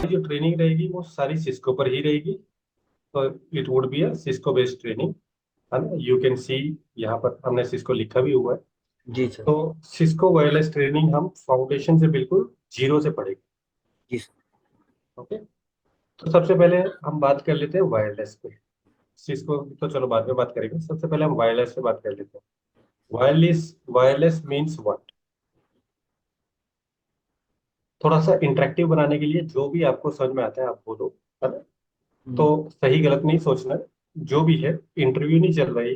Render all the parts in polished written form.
जो ट्रेनिंग रहेगी वो सारी सिस्को पर ही रहेगी। तो it would be a Cisco based training, है ना। यू कैन सी, यहाँ पर हमने सिस्को लिखा भी हुआ है। जी सर। तो सिस्को वायरलेस ट्रेनिंग हम फाउंडेशन से बिल्कुल जीरो से पढ़ेंगे। जी सर। ओके। तो सबसे पहले हम बात कर लेते हैं वायरलेस पे। सिस्को तो चलो बाद में बात करेंगे, सबसे पहले हम वायरलेस पे बात कर लेते हैं। Wireless, wireless means what. थोड़ा सा इंटरेक्टिव बनाने के लिए जो भी आपको समझ में आता है आप बोलो, है ना। तो हम्म। सही गलत नहीं सोचना है। जो भी है, इंटरव्यू नहीं चल रही,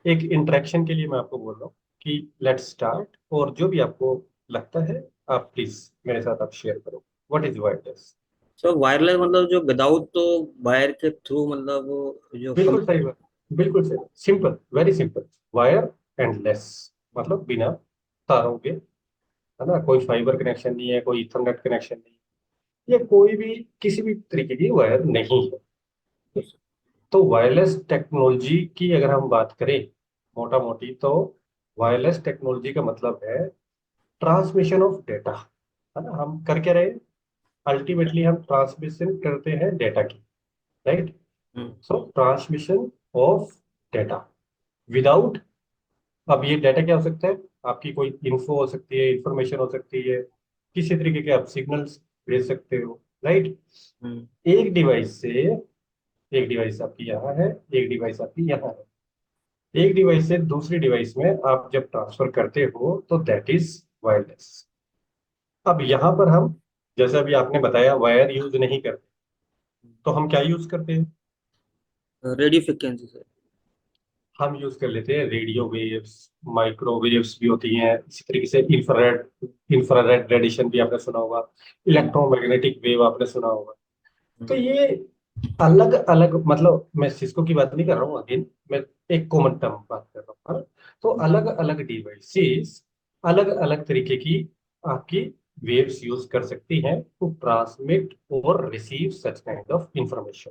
एक इंटरेक्शन के लिए मैं आपको बोल रहा हूँ कि लेट्स स्टार्ट। और जो भी आपको लगता है आप प्लीज मेरे साथ आप शेयर करो। What is wireless? Sir wireless मतलब जो विदाउट तो वायर के थ्रू, मतलब वो जो बिल्कुल सही बात, बिल्कुल सही, simple, very simple. Wire and less मतलब बिना तारों के, है ना। कोई फाइबर कनेक्शन नहीं है, कोई इथरनेट कनेक्शन नहीं है, या कोई भी किसी भी तरीके की वायर नहीं है। तो वायरलेस टेक्नोलॉजी की अगर हम बात करें मोटा मोटी, तो वायरलेस टेक्नोलॉजी का मतलब है ट्रांसमिशन ऑफ डेटा, है ना। हम कर क्या रहे हैं? अल्टीमेटली हम ट्रांसमिशन करते हैं डेटा की, right. Hmm. So transmission of data without, अब ये डाटा क्या हो सकता है? आपकी कोई इन्फो हो सकती है, इंफॉर्मेशन हो सकती है, किसी तरीके के आप सिग्नल्स भेज सकते हो, राइट। हम्म। एक डिवाइस से, एक डिवाइस आपकी यहाँ है, एक डिवाइस आपकी यहाँ है, एक डिवाइस से दूसरी डिवाइस में आप जब ट्रांसफर करते हो तो दैट इज वायरलेस। अब यहाँ पर हम, जैसे अभी आपने बताया वायर यूज नहीं करते, तो हम क्या यूज करते हैं? Radio frequency sir. हम यूज कर लेते हैं रेडियो वेव्स, माइक्रोवेव्स भी होती हैं, इसी तरीके से इंफ्रारेड, इंफ्रारेड रेडिएशन भी आपने सुना होगा, हम्म। इलेक्ट्रोमैग्नेटिक वेव आपने सुना होगा। तो हम्म। ये अलग अलग, मतलब मैं सिस्को की बात नहीं कर रहा हूँ अगेन, मैं एक कॉमन टर्म बात कर रहा हूँ, है ना? तो अलग अलग डिवाइसेस अलग अलग तरीके की आपकी वेव्स यूज कर सकती हैं टू ट्रांसमिट और receive such kind of information.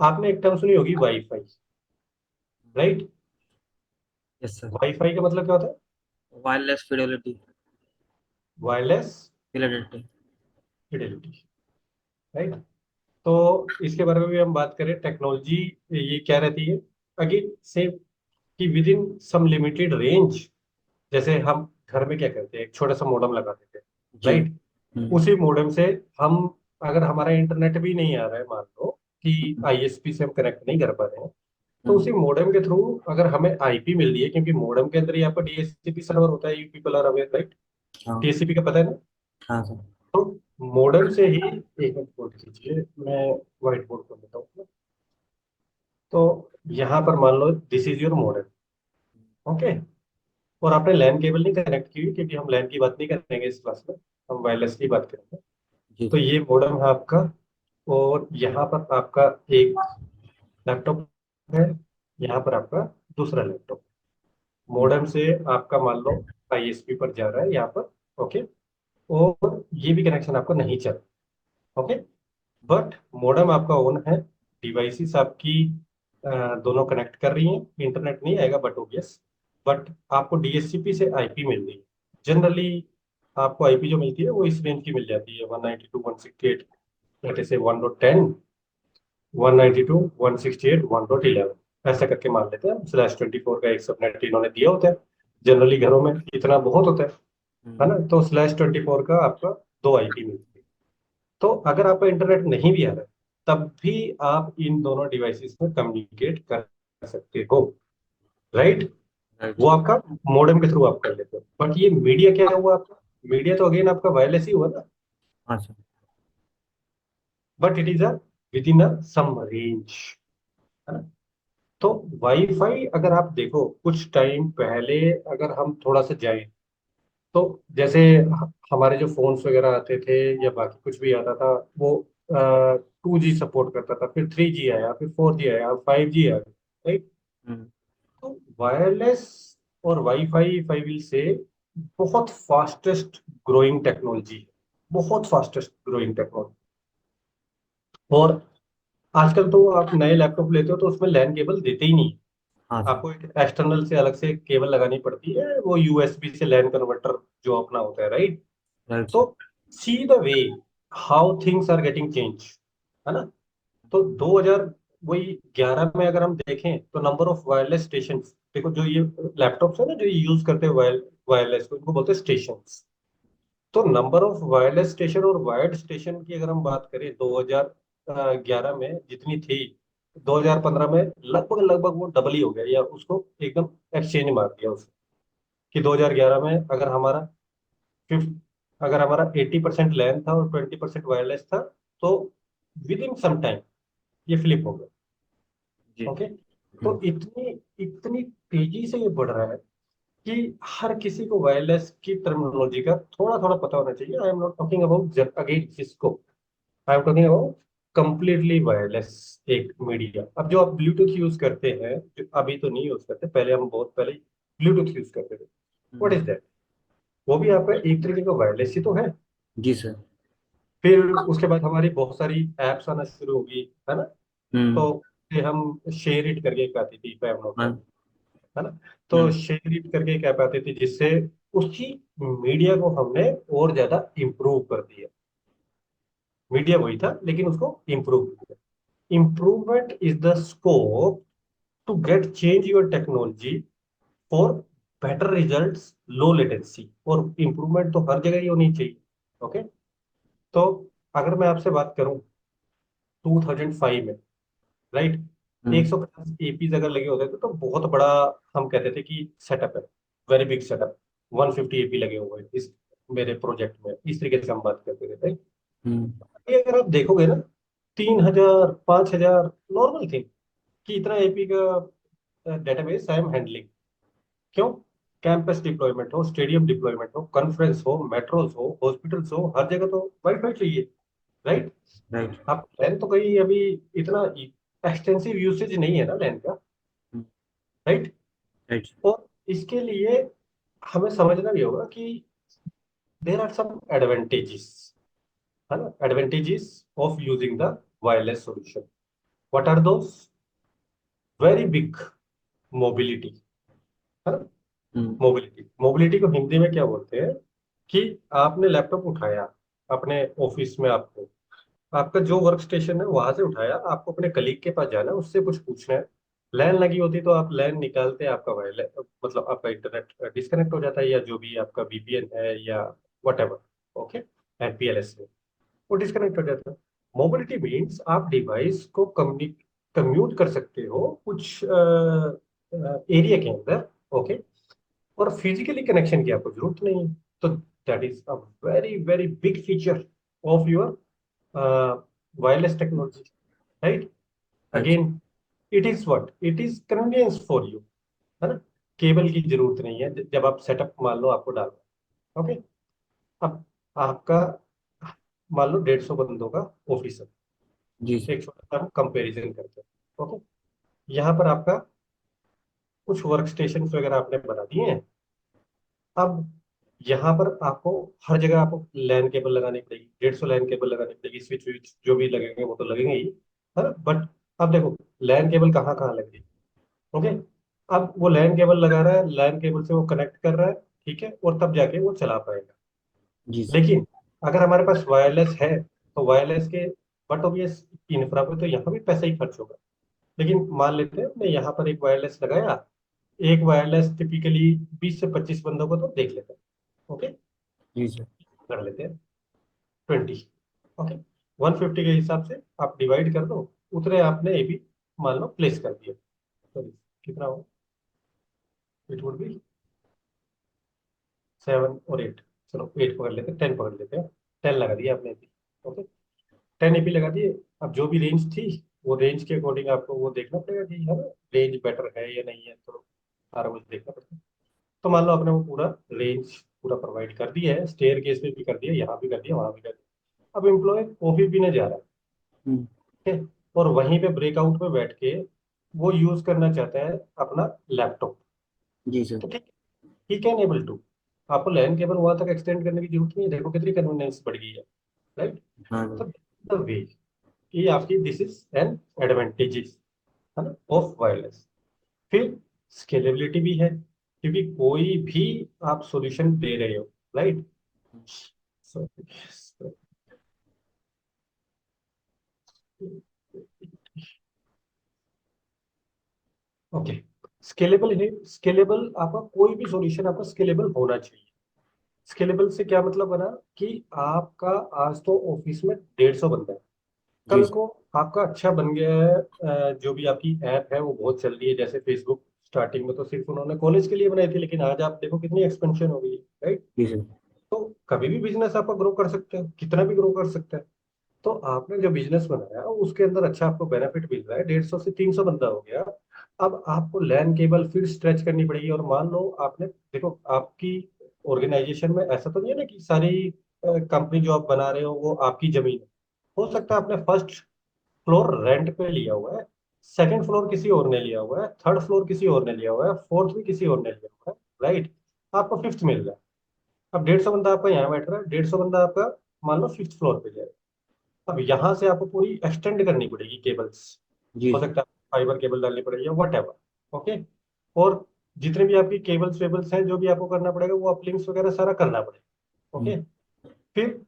आपने एक टर्म सुनी होगी, wifi, right. Yes sir. Wifi का मतलब क्या होता है? Wireless Fidelity. Wireless Fidelity. Fidelity, right. तो इसके बारे में भी हम बात करें, टेक्नोलॉजी ये क्या रहती है अगेन सेम, कि within some limited range. जैसे हम घर में क्या करते हैं, एक छोटा सा मॉडेम लगा देते हैं, जी। राइट। हम्म। उसी मॉडेम से हम, अगर हमारा इंटरनेट भी नहीं आ रहा है, मान लो कि आईएसपी से हम कनेक्ट नहीं कर पा रहे हैं, तो हम्म। उसी मॉडेम के थ्रू अगर हमें आईपी मिल रही है, क्योंकि मॉडेम के अंदर ही आपका डीएचसीपी सर्वर होता है, you people are aware, right. हाँ। डीएचसीपी का पता है ना। हाँ सर। तो मॉडेम से ही, एक मिनट बोर्ड कीजिए, मैं व्हाइट बोर्ड कर लेता हूँ। तो यहाँ पर मान लो this is your modem, okay. और आपने लैन केबल नहीं कनेक्ट की हुई, क्योंकि हम लैन की बात नहीं करेंगे इस क्लास में, हम वायरलेस की बात करेंगे। जी तो सर। ये मॉडेम है आपका, और यहाँ पर आपका एक लैपटॉप है, यहाँ पर आपका दूसरा लैपटॉप। हम्म। मॉडेम से आपका मान लो आईएसपी पर जा रहा है यहाँ पर, ओके। और ये भी कनेक्शन आपका नहीं चल रहा, ओके। बट मॉडेम आपका ऑन है, डिवाइसेस आपकी दोनों कनेक्ट कर रही हैं, इंटरनेट नहीं आएगा बट ओबियस। बट आपको डीएचसीपी से आईपी मिल रही है। जनरली आपको आईपी जो मिलती है वो इस रेंज की मिल जाती है, 192.168, दैट इज 1.10, 192, 168, 1.11, ऐसा करके मान लेते हैं। /24 का एक सबनेट इन्होंने दिया होता है, जनरली घरों में इतना बहुत होता है हम्म। ना। तो /24 का आपका दो आईपी मिलती है। तो अगर आपका इंटरनेट नहीं भी आ रहा है, तब भी आप इन दोनों डिवाइसेस में कम्युनिकेट कर सकते हो, राइट। राइट वो सर। आपका मॉडेम के थ्रू आप कर लेते हो। बट ये मीडिया क्या हुआ आपका? मीडिया तो अगेन आपका वायरलेस ही हुआ ना, हाँ sir. But it is a within a some range, है ना। तो वाईफाई अगर आप देखो कुछ टाइम पहले, अगर हम थोड़ा सा जाएं, तो जैसे हमारे जो फोन्स वगैरह आते थे या बाकी कुछ भी आता था, वो 2G सपोर्ट करता था, फिर 3G आया, फिर 4G आया, 5G आ गया, राइट। हम्म। तो वायरलेस और वाईफाई, फाई विल से बहुत फास्टेस्ट ग्रोइंग टेक्नोलॉजी है, बहुत फास्टेस्ट ग्रोइंग टेक्नोलॉजी। और आजकल तो आप नए लैपटॉप लेते हो तो उसमें लैन केबल देते ही नहीं। हाँ सर। आपको एक एक्सटर्नल से अलग से केबल लगानी पड़ती है, वो यूएसबी से लैन कन्वर्टर जो अपना होता है, राइट। राइट तो sir. See the way how things are getting change, है ना। तो 2000 वही 11 में अगर हम देखें तो नंबर ऑफ वायरलेस स्टेशन, देखो जो ये लैपटॉप्स है ना जो ये यूज करते हैं वायरलेस को, इनको बोलते हैं स्टेशन। तो नंबर ऑफ वायरलेस स्टेशन और वायर्ड स्टेशन की अगर हम बात करें 2011 में जितनी थी, 2015 में लगभग लगभग वो डबल ही हो गया, या उसको एकदम एक्सचेंज मार दिया उसने। कि 2011 में फिफ्थ अगर हमारा 80% लैन था और 20% वायरलेस था, तो विद इन सम टाइम ये फ्लिप हो गया। जी। ओके। तो इतनी इतनी तेजी से ये बढ़ रहा है कि हर किसी को वायरलेस की टर्मिनोलॉजी का थोड़ा थोड़ा पता होना चाहिए। I am not talking about again Cisco, I am talking about completely wireless एक मीडिया। अब जो आप ब्लूटूथ यूज करते हैं, जो अभी तो नहीं यूज करते, पहले हम बहुत पहले ब्लूटूथ यूज करते थे, व्हाट इज दैट? वो भी आपका एक तरीके का वायरलेस ही तो है। जी सर। फिर उसके बाद हमारी बहुत सारी एप्स आना शुरू होगी, है ना। हम्म। तो ये हम शेयर इट करके एक आती थी पैमनों हाँ। पर, है ना। तो हम्म। शेयर इट करके एक ऐप आती थी जिससे उसी मीडिया को हमने और ज्यादा इम्प्रूव कर दिया। मीडिया वही था लेकिन उसको इम्प्रूव किया। Improvement is the scope to get change your technology for better results, low latency. और इम्प्रूवमेंट तो हर जगह ही होनी चाहिए। ओके। तो अगर मैं आपसे बात करूं 2005 में, राइट, हम्म। 150 एपीज अगर लगे होते थे तो बहुत बड़ा हम कहते थे कि सेटअप है, वेरी बिग सेटअप। 150 एपी लगे हुए हैं इस मेरे प्रोजेक्ट में, इस तरीके से हम बात करते थे, राइट। हम्म। ये अगर आप देखोगे ना, 3000 5000 नॉर्मल थिंग कि इतना एपी का डेटाबेस आई एम हैंडलिंग। क्यों? कैंपस डिप्लॉयमेंट हो, स्टेडियम डिप्लॉयमेंट हो, कॉन्फ्रेंस हो, मेट्रोज हो, हॉस्पिटल्स हो, हर जगह तो वाईफाई चाहिए, राइट। राइट। आप लैन तो कहीं अभी इतना एक्सटेंसिव यूसेज नहीं है ना लैन का, राइट। राइट। और इसके लिए हमें समझना भी होगा कि देर आर सम एडवांटेजेस, है ना, advantages of using the wireless solution. What are those? Very big mobility, है ना। हम्म। मोबिलिटी, मोबिलिटी को हिंदी में क्या बोलते हैं? कि आपने लैपटॉप उठाया अपने ऑफिस में, आपको आपका जो वर्क स्टेशन है वहां से उठाया, आपको अपने कलीग के पास जाना है, उससे कुछ पूछना है। लैन लगी होती तो आप लैन निकालते, आपका वायरलेस मतलब आपका इंटरनेट डिस्कनेक्ट हो जाता है, या जो भी आपका वीपीएन है या वट एवर, ओके, एमपीएलएस से वो डिस्कनेक्ट हो जाता है। मोबिलिटी मीन्स आप डिवाइस को कम्यूट कर सकते हो कुछ एरिया के अंदर, ओके, और फिजिकली कनेक्शन की आपको जरूरत नहीं है। तो that is a very very big feature of your wireless technology, right. Right. Again it is what, it is convenience for you, है ना। केबल की जरूरत नहीं है जब आप सेटअप मान लो आपको डालना, ओके। अब आपका मान लो 150 बंदों का ऑफिस है, जी सर। एक छोटा सा हम कंपेरिजन करते हैं, ओके। यहाँ पर आपका कुछ वर्क स्टेशन वगैरह आपने बना दिए हैं। अब यहाँ पर आपको हर जगह आपको लैन केबल लगानी पड़ेगी, 150 लैन केबल लगानी पड़ेगी, स्विच विच जो भी लगेंगे वो तो लगेंगे ही, है ना। बट अब देखो लैन केबल कहाँ कहाँ लग रही है, ओके। अब वो लैन केबल लगा रहा है, लैन केबल से वो कनेक्ट कर रहा है, ठीक है, और तब जाके वो चला पाएगा। जी सर। लेकिन अगर हमारे पास वायरलेस है तो वायरलेस के बट ऑब्वियस इंफ्रा पे तो यहाँ भी पैसा ही खर्च होगा। लेकिन मान लेते हैं हमने यहाँ पर एक वायरलेस लगाया, एक वायरलेस टिपिकली 20 से 25 बंदों को तो देख लेते हैं, ओके, जी सर। कर लेते हैं 20, ओके। 150 के हिसाब से आप डिवाइड कर दो, उतने आपने एबी मान लो प्लेस कर दिया, तो कितना हो, इट वुड बी 7 और 8, चलो 8 पकड़ लेते हैं, 10 पकड़ लेते हैं, 10 लगा दिया आपने एपी, ओके। 10 एपी लगा दिए। अब जो भी रेंज थी वो रेंज के अकॉर्डिंग आपको वो देखना पड़ेगा कि है ना, रेंज बेटर है या नहीं है, तो सारा कुछ देखना पड़ेगा। तो मान लो आपने वो पूरा रेंज पूरा प्रोवाइड कर दिया है, स्टेयर केस में भी कर दिया, यहाँ भी कर दिया, वहां भी कर दिया। अब एम्प्लॉय कॉफी पीने जा रहा है, हम्म। ठीक है, और वहीं पे ब्रेकआउट में बैठ के वो यूज करना चाहता है अपना लैपटॉप, जी सर। तो ठीक, ही कैन एबल टू। आपको लैन केबल वहां तक एक्सटेंड करने की जरूरत नहीं है, देखो कितनी कन्वीनियंस बढ़ गई है, राइट। हाँ तो सर। द वे, ये आपकी दिस इज एन एडवांटेजेस, है ना, ऑफ वायरलेस। फिर स्केलेबिलिटी भी है, क्योंकि कोई भी आप सॉल्यूशन दे रहे हो, राइट। ओके, स्केलेबल है। स्केलेबल आपका कोई भी सॉल्यूशन आपका स्केलेबल होना चाहिए। स्केलेबल से क्या मतलब बना कि आपका आज तो ऑफिस में 150 बंदा है, जी कल सर। को आपका अच्छा बन गया है, जो भी आपकी ऐप है वो बहुत चल रही है, जैसे फेसबुक स्टार्टिंग में तो सिर्फ उन्होंने कॉलेज के लिए बनाई थी, लेकिन आज आप देखो कितनी एक्सपेंशन हो गई है, राइट। जी सर। तो कभी भी बिजनेस आपका ग्रो कर सकते हो, कितना भी ग्रो कर सकता है। तो आपने जो बिजनेस बनाया उसके अंदर अच्छा आपको बेनिफिट मिल रहा है, 150 से 300 बंदा हो गया। अब आपको लैन केबल फिर स्ट्रेच करनी पड़ेगी, और मान लो आपने, देखो आपकी ऑर्गेनाइजेशन में ऐसा तो नहीं है ना कि सारी कंपनी जो आप बना रहे हो वो आपकी जमीन है। हो सकता है आपने फर्स्ट फ्लोर रेंट पे लिया हुआ है, सेकंड फ्लोर किसी और ने लिया हुआ है, थर्ड फ्लोर किसी और ने लिया हुआ है, फोर्थ भी किसी और ने लिया हुआ है, राइट। आपको फिफ्थ मिल रहा है। अब 150 बंदा आपका यहाँ बैठ रहा है, 150 बंदा आपका मान लो फिफ्थ फ्लोर पे जाएगा। अब यहाँ से आपको पूरी एक्सटेंड करनी पड़ेगी केबल्स, जी हो सर। सकता है फाइबर केबल डालनी पड़ेगी या वट एवर, ओके। और जितने भी आपकी केबल्स वेबल्स हैं जो भी आपको करना पड़ेगा वो अपलिंक्स वगैरह सारा करना पड़ेगा, हम्म। ओके। फिर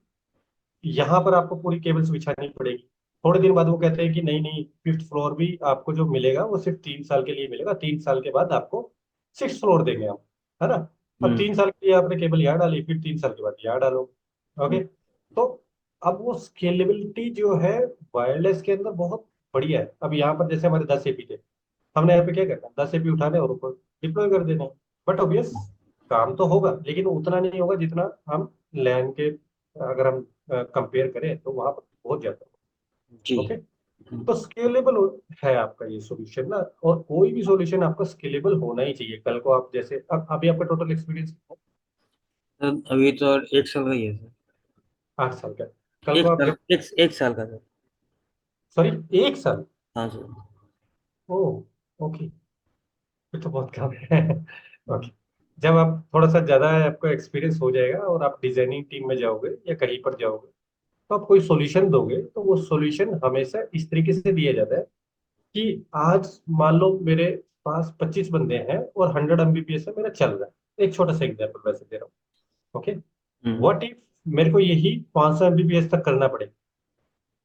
यहाँ पर आपको पूरी केबल्स बिछानी पड़ेगी। थोड़े दिन बाद वो कहते हैं कि नहीं नहीं, फिफ्थ फ्लोर भी आपको जो मिलेगा वो सिर्फ 3 साल के लिए मिलेगा, 3 साल के बाद आपको सिक्स फ्लोर देंगे हम, है ना। अब हम्म। 3 साल के लिए आपने केबल यहाँ डाली, फिर 3 साल के बाद यहाँ डालो, हम्म। ओके। तो अब वो स्केलेबिलिटी जो है वायरलेस के अंदर बहुत बढ़िया है। अब यहाँ पर जैसे हमारे 10 एपी थे, हमने यहाँ पे क्या करना है, 10 एपी उठाने और ऊपर डिप्लॉय कर देना है। बट ऑब्वियस काम तो होगा, लेकिन उतना नहीं होगा जितना हम लैन के, अगर हम कंपेयर करें तो वहां पर बहुत ज्यादा, जी। ओके। हम्म। तो स्केलेबल है आपका ये सॉल्यूशन ना, और कोई भी सॉल्यूशन आपका स्केलेबल होना ही चाहिए। कल को आप जैसे, अब अभी आपका टोटल एक्सपीरियंस सर अभी तो 1 साल का ही है सर। 8 साल का। कल को एक आप साल, जब, एक साल का सर। सॉरी, 1 साल, हाँ सर। ओ, ओके, ये तो बहुत कम है। ओके, जब आप थोड़ा सा ज्यादा आपको एक्सपीरियंस हो जाएगा और आप डिजाइनिंग टीम में जाओगे या कहीं पर जाओगे, तो आप कोई सॉल्यूशन दोगे तो वो सॉल्यूशन हमेशा इस तरीके से दिया जाता है कि आज मान लो मेरे पास 25 बंदे हैं और 100 Mbps है, मेरा चल रहा है, एक छोटा सा एग्जांपल वैसे दे रहा हूँ, ओके। हम्म। व्हाट इफ मेरे को यही 500 Mbps तक करना पड़े,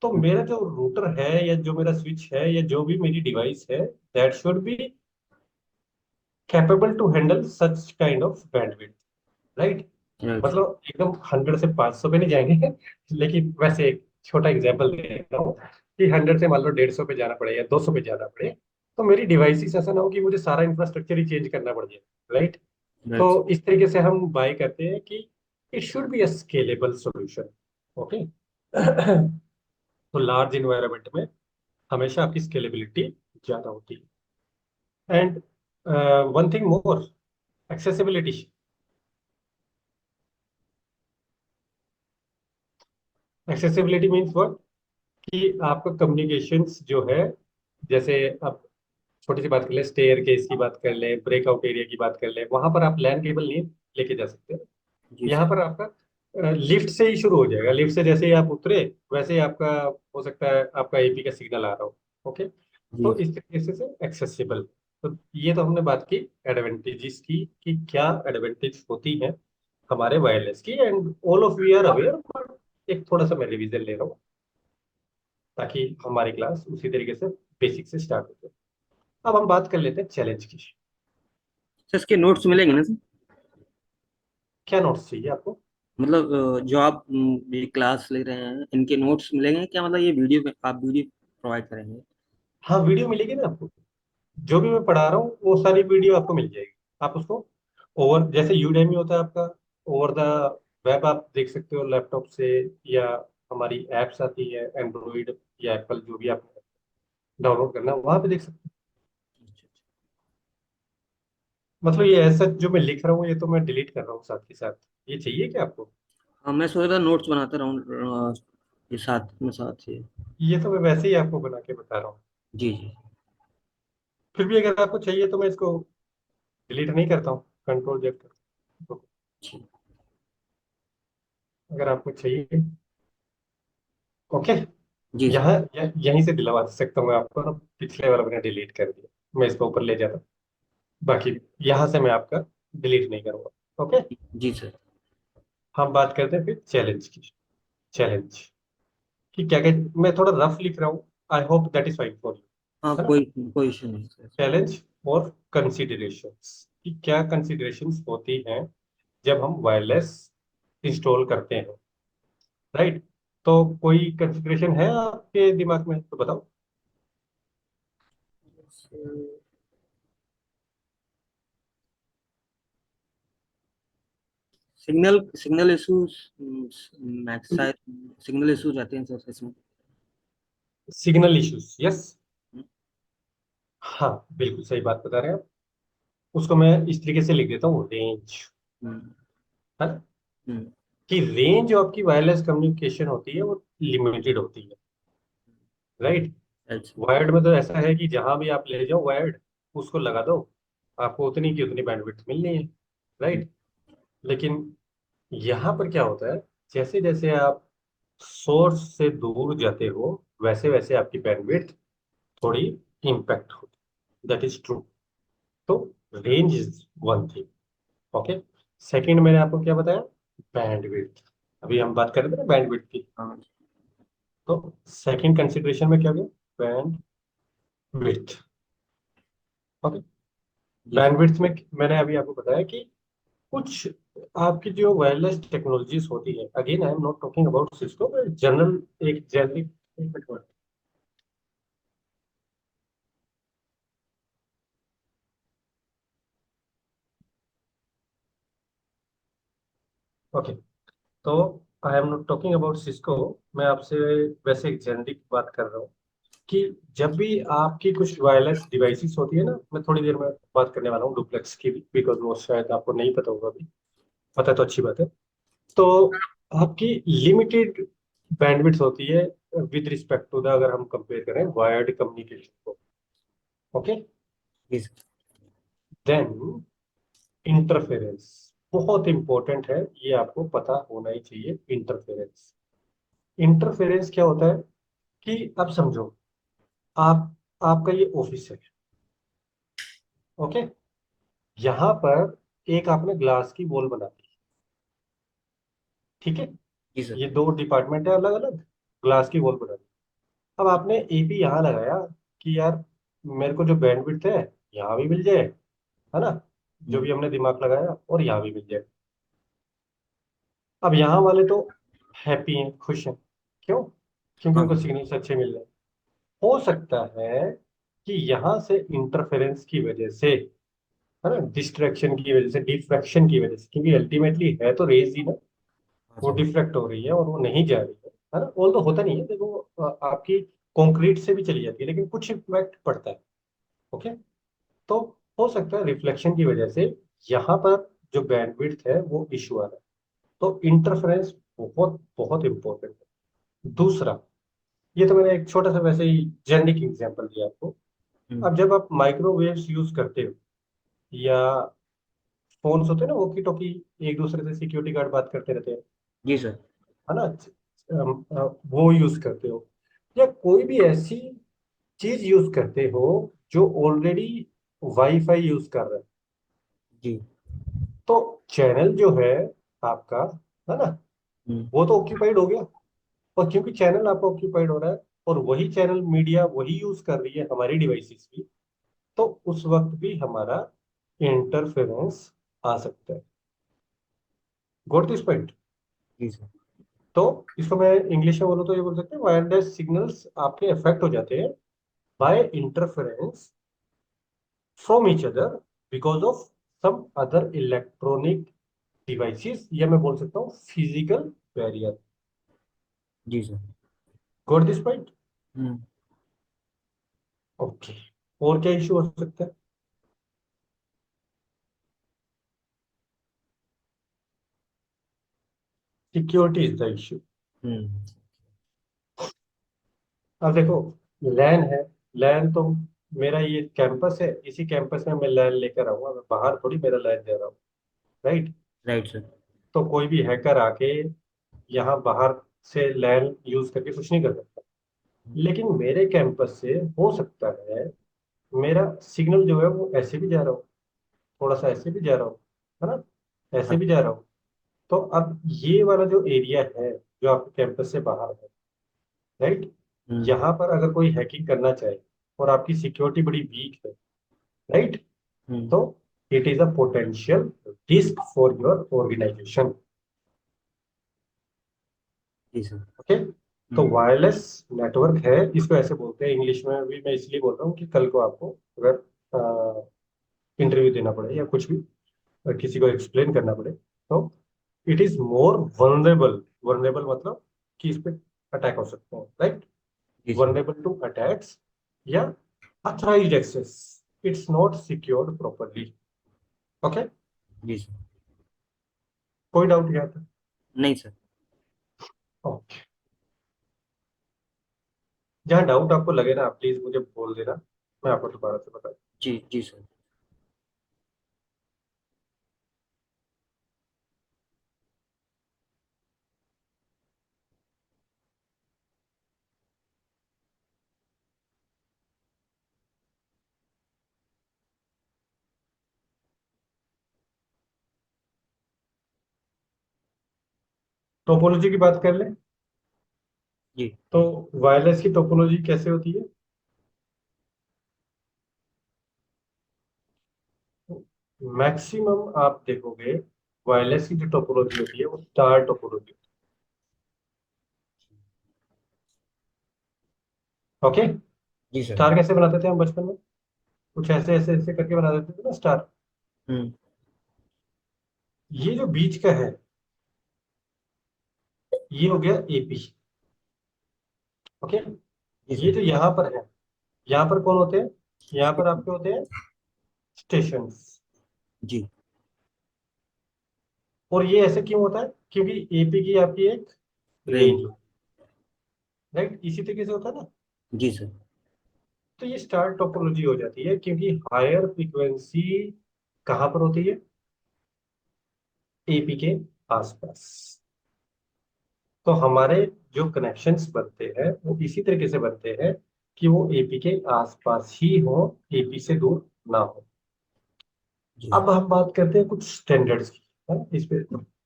तो मेरा जो रूटर है या जो मेरा स्विच है या जो भी मेरी डिवाइस है, that should be capable to handle such kind of bandwidth, right. Right. मतलब एकदम 100 से 500 पे नहीं जाएंगे, लेकिन वैसे एक छोटा एग्जांपल दे रहा हूँ कि 100 से मान लो 150 पे जाना पड़े या 200 पे जाना पड़े, तो मेरी डिवाइसेस ऐसा ना हो कि मुझे सारा इंफ्रास्ट्रक्चर ही चेंज करना पड़ जाए, राइट। राइट। तो इस तरीके से हम बाय करते हैं कि it should be a scalable solution, okay. तो लार्ज इन्वायरमेंट में हमेशा आपकी स्केलेबिलिटी ज्यादा होती है। And one thing more, accessibility. Accessibility means what, कि आपका कम्युनिकेशंस जो है, जैसे आप छोटी सी बात कर ले, स्टेयर केस की बात कर ले, ब्रेकआउट एरिया की बात कर ले, वहां पर आप लैन केबल नहीं लेके जा सकते। जी यहाँ सर। पर आपका लिफ्ट से ही शुरू हो जाएगा, लिफ्ट से जैसे ही आप उतरे वैसे ही आपका हो सकता है आपका एपी का सिग्नल आ रहा हो, ओके। जी तो इस तरीके से एक्सेसिबल। तो ये तो हमने बात की एडवांटेजेस की कि क्या एडवांटेज होती है हमारे वायरलेस की, and all of we are aware, but एक थोड़ा सा मैं रिवीजन ले रहा हूँ ताकि हमारी क्लास उसी तरीके से बेसिक से स्टार्ट हो जाए। अब हम बात कर लेते हैं चैलेंज की। सर इसके नोट्स मिलेंगे ना सर? क्या नोट्स चाहिए आपको? मतलब जो आप ये क्लास ले रहे हैं इनके नोट्स मिलेंगे क्या? मतलब ये वीडियो पे आप वीडियो प्रोवाइड करेंगे? हाँ, वीडियो मिलेगी ना आपको, जो भी मैं पढ़ा रहा हूँ वो सारी वीडियो आपको मिल जाएगी। आप उसको ओवर, जैसे यूडेमी होता है आपका, ओवर द वेब आप देख सकते हो लैपटॉप से, या हमारी एप्स आती है एंड्रॉइड या एप्पल, जो भी आप डाउनलोड करना है वहां पे देख सकते हो। मतलब ये ऐसा जो मैं लिख रहा हूँ ये तो मैं डिलीट कर रहा हूँ साथ के साथ। ये चाहिए क्या आपको? हाँ मैं सोच रहा था नोट्स बनाता रहूँ ये साथ में साथ ही। ये तो मैं वैसे ही आपको बना के बता रहा हूँ। जी जी। फिर भी अगर आपको चाहिए तो मैं इसको डिलीट नहीं करता हूँ, कंट्रोल जेड करता हूँ। जी। अगर आपको चाहिए। ओके। जी सर। यहाँ यहीं से दिलवा सकता हूँ मैं आपको ना। पिछले वाला मैंने डिलीट कर दिया, मैं इसको ऊपर ले जाता। बाकी यहाँ से मैं आपका डिलीट नहीं करूंगा। ओके। जी सर। हम बात करते हैं फिर चैलेंज की। चैलेंज कि क्या क्या, मैं थोड़ा रफ लिख रहा हूँ। I hope that is fine for you. हाँ, है ना। कोई कोई इशू नहीं सर। चैलेंज और कंसिडरेशंस, कि क्या कंसिडरेशंस होती हैं जब हम वायरलेस इंस्टॉल करते हैं। राइट। तो कोई कंसिडरेशन है आपके दिमाग में तो बताओ। Signal signal issues, max signal issues रहते हैं सर इसमें। Signal issues, yes. हाँ, बिल्कुल सही बात बता रहे हैं आप। उसको मैं इस तरीके से लिख देता हूँ, रेंज। हम्म। है ना। हम्म। कि रेंज जो आपकी वायरलेस कम्युनिकेशन होती है वो लिमिटेड होती है। राइट। अच्छा। वायर्ड में तो ऐसा है कि जहां भी आप ले जाओ वायर्ड, उसको लगा दो, आपको उतनी की उतनी बैंडविड्थ मिलनी है। राइट। लेकिन यहाँ पर क्या होता है, जैसे जैसे आप सोर्स से दूर जाते हो वैसे वैसे आपकी बैंडविड्थ थोड़ी इम्पैक्ट होती, दैट इज ट्रू। तो range is one thing. Okay. Second मैंने आपको क्या बताया, बैंडविड्थ। अभी हम बात कर रहे थे ना बैंडविड्थ की। हाँ तो सेकंड कंसिडरेशन में क्या गया, बैंडविड्थ। ओके। जी सर। बैंडविड्थ में मैंने अभी आपको बताया कि कुछ आपकी जो वायरलेस टेक्नोलॉजीज होती है, again I am not talking about Cisco, general, एक जेनरिक। ओके। तो I am not talking about Cisco. मैं आपसे वैसे एक जेनरिक बात कर रहा हूँ कि जब भी आपकी कुछ वायरलेस डिवाइसेस होती है ना, मैं थोड़ी देर में बात करने वाला हूँ डुप्लेक्स की भी, बिकॉज वो शायद आपको नहीं पता होगा अभी। पता है तो अच्छी बात है। तो आपकी लिमिटेड बैंडविड्थ होती है विद रिस्पेक्ट टू द, अगर हम कंपेयर करें वायर्ड कम्युनिकेशन को। ओके। जी सर। देन इंटरफेरेंस बहुत इंपॉर्टेंट है, ये आपको पता होना ही चाहिए। इंटरफेरेंस, इंटरफेरेंस क्या होता है कि अब समझो, आप आपका ये ऑफिस है। ओके। यहाँ पर एक आपने ग्लास की वॉल बना दी। ठीक है। जी सर। ये दो डिपार्टमेंट है अलग अलग, ग्लास की वॉल बना दी। अब आपने एपी यहाँ लगाया कि यार मेरे को जो बैंडविड्थ है यहाँ भी मिल जाए, है ना, जो हम्म। भी हमने दिमाग लगाया, और यहाँ भी मिल जाए। अब यहाँ वाले तो हैप्पी हैं, खुश हैं। क्यों? क्योंकि हाँ। उनको सिग्नल्स अच्छे मिल रहे हैं। हो सकता है कि यहाँ से इंटरफेरेंस की वजह से, है ना, डिस्ट्रैक्शन की वजह से, डिफ्रैक्शन की वजह से, क्योंकि अल्टीमेटली है तो रेज ही ना, हाँ वो सर। डिफ्लेक्ट हो रही है और वो नहीं जा रही है ना। ऑल तो होता नहीं है, देखो आपकी कंक्रीट से भी चली जाती है लेकिन कुछ इम्पैक्ट पड़ता है। ओके। तो हो सकता है रिफ्लेक्शन की वजह से यहाँ पर जो बैंडविड्थ है वो इशू आ रहा है। तो इंटरफेरेंस बहुत बहुत इंपॉर्टेंट है। दूसरा, ये तो मैंने एक छोटा सा वैसे ही जेनेरिक एग्जांपल दिया आपको। हम्म। अब जब आप माइक्रोवेव्स यूज करते हो, या फोन्स होते हैं ना वॉकी टॉकी, एक दूसरे से सिक्योरिटी गार्ड बात करते रहते हैं, जी सर। है ना, वो यूज करते हो, या कोई भी ऐसी चीज यूज करते हो जो ऑलरेडी वाईफाई यूज कर रहा है, जी। तो चैनल जो है आपका, है ना, हम्म। वो तो ऑक्यूपाइड हो गया। और क्योंकि चैनल आपका ऑक्यूपाइड हो रहा है और वही चैनल मीडिया वही यूज कर रही है हमारी डिवाइसेस भी, तो उस वक्त भी हमारा इंटरफेरेंस आ सकता है। Got this point. जी सर। तो इसको मैं इंग्लिश में बोलूँ तो ये बोल सकते हैं, वायरलेस सिग्नल्स आपके अफेक्ट हो जाते हैं by interference from each other because of some other electronic devices, या मैं बोल सकता हूँ फिजिकल बैरियर। जी sir. Got this point. Hmm. Okay. और क्या इश्यू हो सकता है? Security is the issue. Hmm. अब देखो, लैन है, लैन तो मेरा ये कैंपस है, इसी कैंपस में मैं लैन लेकर आऊंगा, मैं बाहर थोड़ी मेरा लैन दे रहा हूँ। राइट। Right sir. तो कोई भी हैकर आके यहाँ बाहर से लैन यूज करके कुछ नहीं कर सकता। लेकिन मेरे कैंपस से हो सकता है मेरा सिग्नल जो है वो ऐसे भी जा रहा हो, थोड़ा सा ऐसे भी जा रहा हो, है ना, ऐसे भी जा रहा हो। तो अब ये वाला जो एरिया है जो आपके कैंपस से बाहर है, राइट, हम्म। यहाँ पर अगर कोई हैकिंग करना चाहे और आपकी सिक्योरिटी बड़ी वीक है, राइट, हम्म। तो it is a potential risk for your organisation. जी सर। ओके। तो हम्म। वायरलेस नेटवर्क है, इसको ऐसे बोलते हैं इंग्लिश में भी। मैं इसलिए बोल रहा हूँ कि कल को आपको अगर इंटरव्यू देना पड़े या कुछ भी किसी को एक्सप्लेन करना पड़े, तो it is more vulnerable. Vulnerable मतलब कि इस पे अटैक हो सकते हैं, राइट, जी सर। वनरेबल टू अटैक्स या unauthorized access. It's not secured properly. Okay. जी सर। कोई डाउट यहाँ तक? नहीं सर। ओके। जहाँ डाउट आपको लगे ना, प्लीज मुझे बोल देना, मैं आपको दोबारा से बता। जी जी सर। टोपोलॉजी की बात कर ले। जी। तो वायरलेस की टोपोलॉजी कैसे होती है? मैक्सिमम आप देखोगे वायरलेस की जो टोपोलॉजी होती है वो स्टार टोपोलॉजी। ओके। जी सर। स्टार कैसे बनाते थे हम बचपन में? कुछ ऐसे ऐसे ऐसे करके बना देते थे ना स्टार। हम्म। ये जो बीच का है ये हो गया एपी। ओके। जी ये सर। जो यहाँ पर है, यहाँ पर कौन होते हैं? यहाँ पर आपके होते हैं स्टेशन। जी। और ये ऐसे क्यों होता है? क्योंकि एपी की आपकी एक रेंज रेंज। हो, राइट, इसी तरीके से होता है ना। जी सर। तो ये स्टार टोपोलॉजी हो जाती है क्योंकि हायर फ्रीक्वेंसी कहाँ पर होती है? एपी के आसपास। तो हमारे जो कनेक्शंस बनते हैं वो इसी तरीके से बनते हैं कि वो एपी के आसपास ही हो, एपी से दूर ना हो। जी अब हम बात करते हैं कुछ स्टैंडर्ड्स की, है ना? इस पे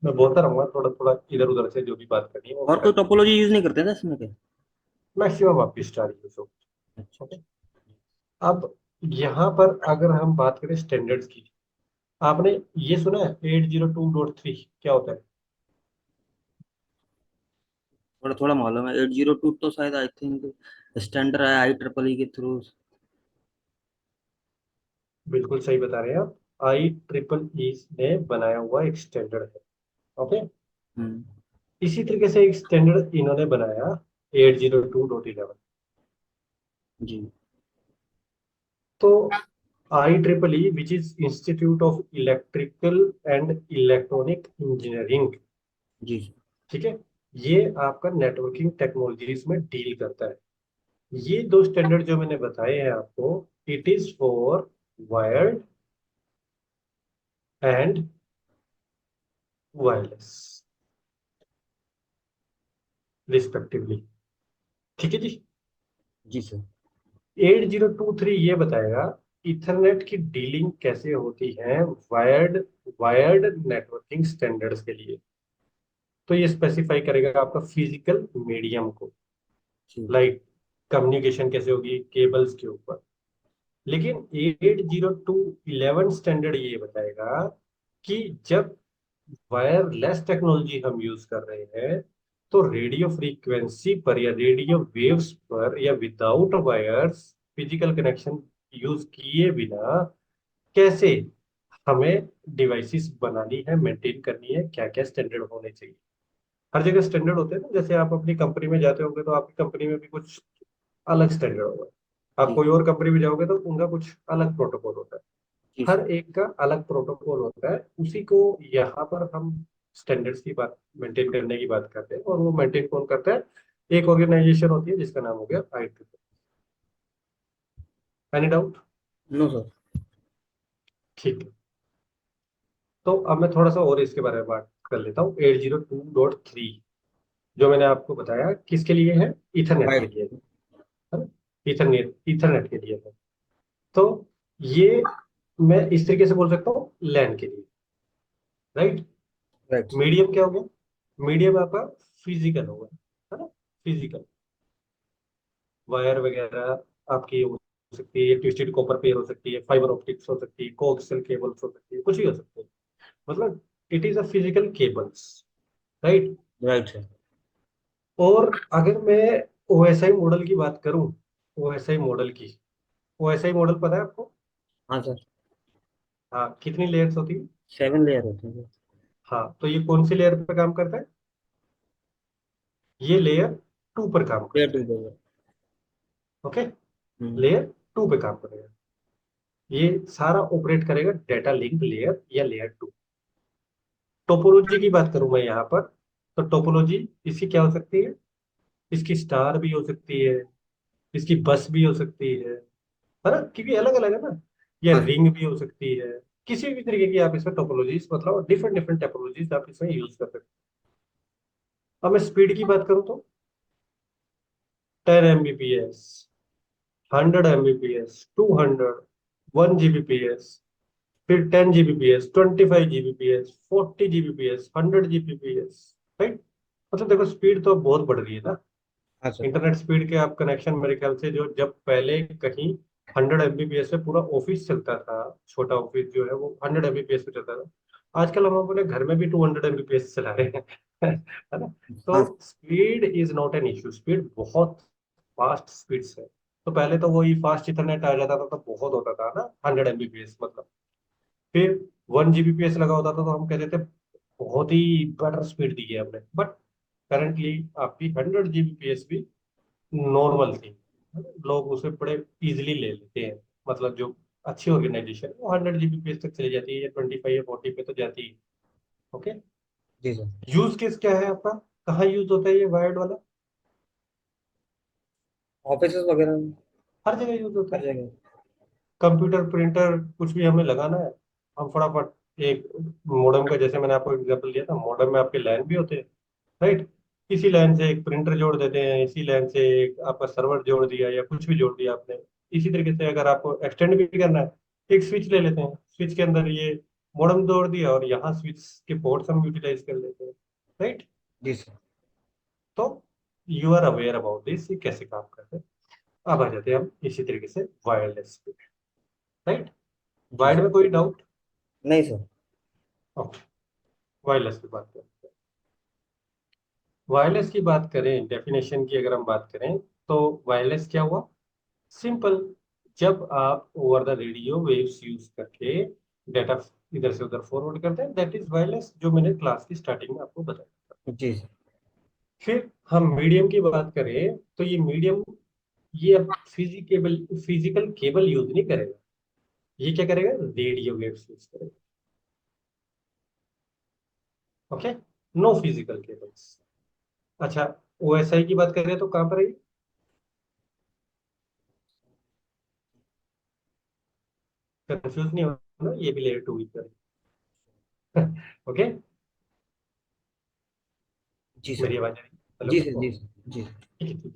मैं बोलता रहूंगा, थोड़ा थोड़ा इधर उधर से जो भी बात करनी है वो और कोई करते हैं। टोपोलॉजी यूज नहीं करते ना इसमें क्या? मैक्सिमम आपकी स्टार यूज हो। अच्छा। ओके। अब यहाँ पर अगर हम बात करें स्टैंडर्ड्स की, आपने ये सुना है 802.3 क्या होता है? थोड़ा थोड़ा मालूम है। 802 तो शायद आई थिंक स्टैंडर्ड है आई ट्रिपल ई के थ्रू। बिल्कुल सही बता रहे हैं आप। आई ट्रिपल ई ने बनाया हुआ एक स्टैंडर्ड है। ओके। हम्म। इसी तरीके से एक स्टैंडर्ड इन्होंने बनाया 802.11। जी। तो I triple E which is institute of electrical and electronic engineering, जी सर। ठीक है, ये आपका नेटवर्किंग टेक्नोलॉजीज में डील करता है। ये दो स्टैंडर्ड जो मैंने बताए हैं आपको, it is for wired and wireless respectively. ठीक है जी। जी सर। 8023 ये बताएगा इथरनेट की डीलिंग कैसे होती है वायर्ड वायर्ड नेटवर्किंग स्टैंडर्ड्स के लिए। तो ये स्पेसिफाई करेगा आपका फिजिकल मीडियम को, जी। लाइक कम्युनिकेशन कैसे होगी केबल्स के ऊपर। लेकिन 802.11 स्टैंडर्ड ये बताएगा कि जब वायरलेस टेक्नोलॉजी हम यूज कर रहे हैं तो रेडियो फ्रीक्वेंसी पर या रेडियो वेव्स पर या without wires physical connection use किए बिना कैसे हमें डिवाइसेस बनानी है, मेंटेन करनी है, क्या क्या स्टैंडर्ड होने चाहिए। हर जगह स्टैंडर्ड होते हैं ना, जैसे आप अपनी कंपनी में जाते होंगे तो आपकी कंपनी में भी कुछ अलग स्टैंडर्ड होगा, आप जी। कोई और कंपनी में जाओगे तो उनका कुछ अलग प्रोटोकॉल होता है। जी सर। हर एक का अलग प्रोटोकॉल होता है, उसी को यहाँ पर हम स्टैंडर्ड्स की बात मेंटेन करने की बात करते हैं। और वो मेंटेन कौन करता है? एक ऑर्गेनाइजेशन होती है जिसका नाम हो गया IEEE। Any doubt? No sir. ठीक है। तो अब मैं थोड़ा सा और इसके बारे में बात कर लेता हूँ। 802.3 जो मैंने आपको बताया किसके लिए है, इथरनेट के वाइड। लिए है ना, इथरनेट इथरनेट के लिए है। तो ये मैं इस तरीके से बोल सकता हूँ लैन के लिए, राइट। राइट। मीडियम क्या हो गया, मीडियम आपका फिजिकल होगा, है ना, फिजिकल वायर वगैरह आपकी हो सकती है, ट्विस्टेड कॉपर पेयर हो सकती है, फाइबर ऑप्टिक्स हो सकती है, कोक्सियल केबल्स हो सकती है, कुछ भी हो सकती है। मतलब it is a physical cables, right. Right sir. और अगर मैं ओएसआई मॉडल की बात करूं, ओएसआई मॉडल की, ओएसआई मॉडल पता है आपको? हाँ सर। हाँ, कितनी लेयर्स होती है? 7 लेयर होते हैं। हाँ, तो ये कौन सी लेयर पे काम करता है? ये लेयर टू पर काम लेयर करता टू है। पे। Okay, hmm. लेयर टू पे काम करेगा। ये सारा ऑपरेट करेगा डेटा लिंक लेयर या लेयर टू। टोपोलॉजी की बात करूं मैं यहाँ पर, तो टोपोलॉजी इसकी क्या हो सकती है? इसकी स्टार भी हो सकती है, इसकी बस भी हो सकती है ना, क्योंकि अलग अलग है ना। या हाँ सर। रिंग भी हो सकती है। किसी भी तरीके की आप इसमें टोपोलॉजीज, मतलब डिफरेंट डिफरेंट टोपोलॉजीज आप इसमें यूज कर सकते हैं। अब मैं स्पीड की बात करूं तो 10 Mbps, 100 Mbps, 200, 1 Gbps, फिर 10 Gbps, 25 Gbps, 40 Gbps, 100 Gbps, right. मतलब देखो स्पीड तो बहुत बढ़ रही है ना। हाँ सर। इंटरनेट स्पीड के आप कनेक्शन मेरे ख्याल से, जो जब पहले कहीं 100 Mbps पे पूरा ऑफिस चलता था, छोटा ऑफिस जो है वो 100 Mbps पे चलता था। आजकल हम अपने घर में भी 200 Mbps चला रहे हैं है ना। तो हाँ sir. Speed is not an issue, speed बहुत फास्ट स्पीड्स है। तो पहले तो वही फास्ट इंटरनेट आ जाता था तो बहुत होता था ना 100 Mbps, मतलब फिर 1 Gbps लगा होता था तो हम कहते थे बहुत ही बेटर स्पीड दी है हमने। बट करंटली आपकी 100 Gbps भी नॉर्मल थी, लोग उसे बड़े इजिली ले लेते हैं। मतलब जो अच्छी ऑर्गेनाइजेशन है वो 100 Gbps तक चली जाती है, या 25 या 40 पे तो जाती है। ओके, जी सर। यूज केस क्या है आपका, कहाँ यूज होता है ये वायर्ड वाला? ऑफिस वगैरह में। हर जगह यूज होता हर है। जगह। कंप्यूटर प्रिंटर कुछ भी हमें लगाना है, हम फटाफट एक मॉडेम का, जैसे मैंने आपको एग्जांपल दिया था, मॉडेम में आपके लैन भी होते हैं, राइट। इसी लाइन से एक प्रिंटर जोड़ देते हैं, इसी लाइन से एक आपका सर्वर जोड़ दिया या कुछ भी जोड़ दिया आपने। इसी तरीके से अगर आपको एक्सटेंड भी करना है, एक स्विच ले लेते हैं, स्विच के अंदर ये मॉडेम जोड़ दिया और यहाँ स्विच के पोर्ट्स हम यूटिलाइज कर लेते हैं, राइट। जी सर। तो you are aware about this, ये कैसे काम करते हैं। अब आ जाते हैं हम इसी तरीके से वायरलेस पे, राइट। जी वायर्ड सर। में कोई डाउट? नहीं सर। ओके, वायरलेस की बात करते हैं। वायरलेस की बात करें, डेफिनेशन की अगर हम बात करें, तो वायरलेस क्या हुआ? सिंपल, जब आप over the radio waves use करके डेटा इधर से उधर फॉरवर्ड करते हैं, दैट इज वायरलेस, जो मैंने क्लास की स्टार्टिंग में आपको बताया था। जी सर। फिर हम मीडियम की बात करें तो ये मीडियम, ये अब फिजिकल केबल यूज नहीं करेगा। ये क्या करेगा, रेडियो वेव्स यूज करेगा। Okay, no physical cables. अच्छा, ओएसआई की बात करें तो कहाँ पर है? कंफ्यूज नहीं होना, ये भी लेयर टू ही है ओके, जी सर। मेरी आवाज आ रही है? हेलो, जी सर। जी ओके, सर। जी। ठीक है, ठीक है।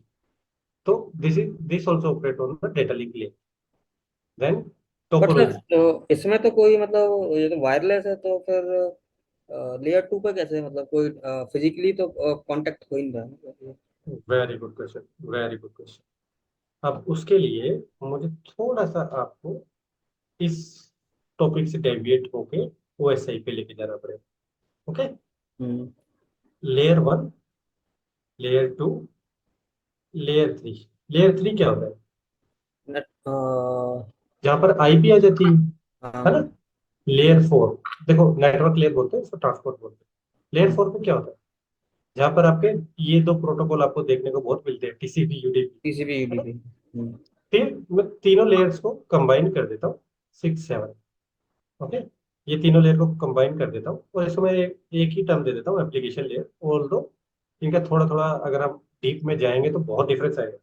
तो this also operate on the data link layer, then but sir topology. तो इसमें तो कोई मतलब ये तो वायरलेस है तो फिर लेयर टू पे कैसे, मतलब कोई फिजिकली तो कांटेक्ट हो ही नहीं रहा है। Very good question, very good question. अब उसके लिए मुझे थोड़ा सा आपको इस टॉपिक से डेविएट होके ओएसआई पे लेके जाना पड़ेगा। Okay, hmm. Layer one, layer two, layer three. Layer three क्या होता है? नेट। जहां पर आईपी आ जाती है ना। हाँ। लेयर फोर, देखो नेटवर्क लेयर बोलते हैं इसको, ट्रांसपोर्ट बोलते हैं। लेयर फोर पे क्या होता है? जहां पर आपके ये दो प्रोटोकॉल आपको देखने को बहुत मिलते हैं, टीसीपी यूडीपी, टीसीपी है ना। यूडीपी। फिर मैं तीनों लेयर्स को कंबाइन कर देता हूँ, 6 7। ओके, ये तीनों लेयर को कंबाइन कर देता हूँ और इसको मैं एक ही टर्म दे देता हूँ, एप्लीकेशन लेयर। ऑल दो इनका थोड़ा थोड़ा अगर हम डीप में जाएंगे तो बहुत डिफरेंस आएगा,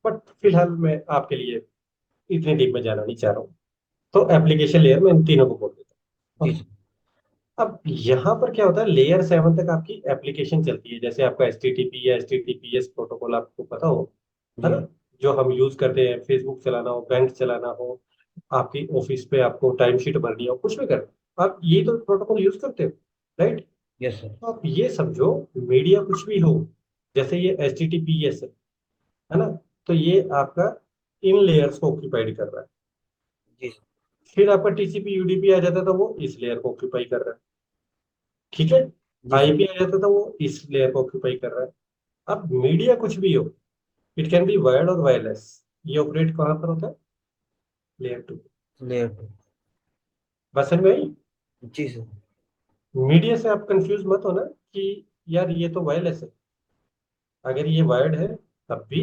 बट फिलहाल मैं आपके लिए इतने डीप में जाना नहीं चाह रहा हूँ। तो एप्लीकेशन लेयर में इन तीनों को बोल देता हूँ। जी ओके, सर। अब यहाँ पर क्या होता है, लेयर 7 तक आपकी एप्लीकेशन चलती है, जैसे आपका HTTP या HTTPS प्रोटोकॉल आपको पता हो, है जी। ना, जो हम यूज करते हैं, फेसबुक चलाना हो, बैंक चलाना हो, आपकी ऑफिस पे आपको टाइम शीट भरनी हो, कुछ भी करना, आप ये तो प्रोटोकॉल यूज करते हो, राइट। Yes sir. तो आप ये समझो, मीडिया कुछ भी हो, जैसे ये HTTPS है ना, तो ये आपका इन लेयर्स को ऑक्यूपाइड कर रहा है। जी सर। फिर आपका TCP UDP आ जाता था, वो इस लेयर को ऑक्यूपाई कर रहा है, ठीक है। जी सर। IP आ जाता था, वो इस लेयर को ऑक्यूपाई कर रहा है। अब मीडिया कुछ भी हो, इट कैन बी वायर्ड और वायरलेस, ये ऑपरेट कहाँ पर होता है, लेयर 2। Layer two. बस समझ में आई। जी सर। मीडिया से आप कंफ्यूज मत होना कि यार ये तो वायरलेस है, अगर ये वायर्ड है तब भी,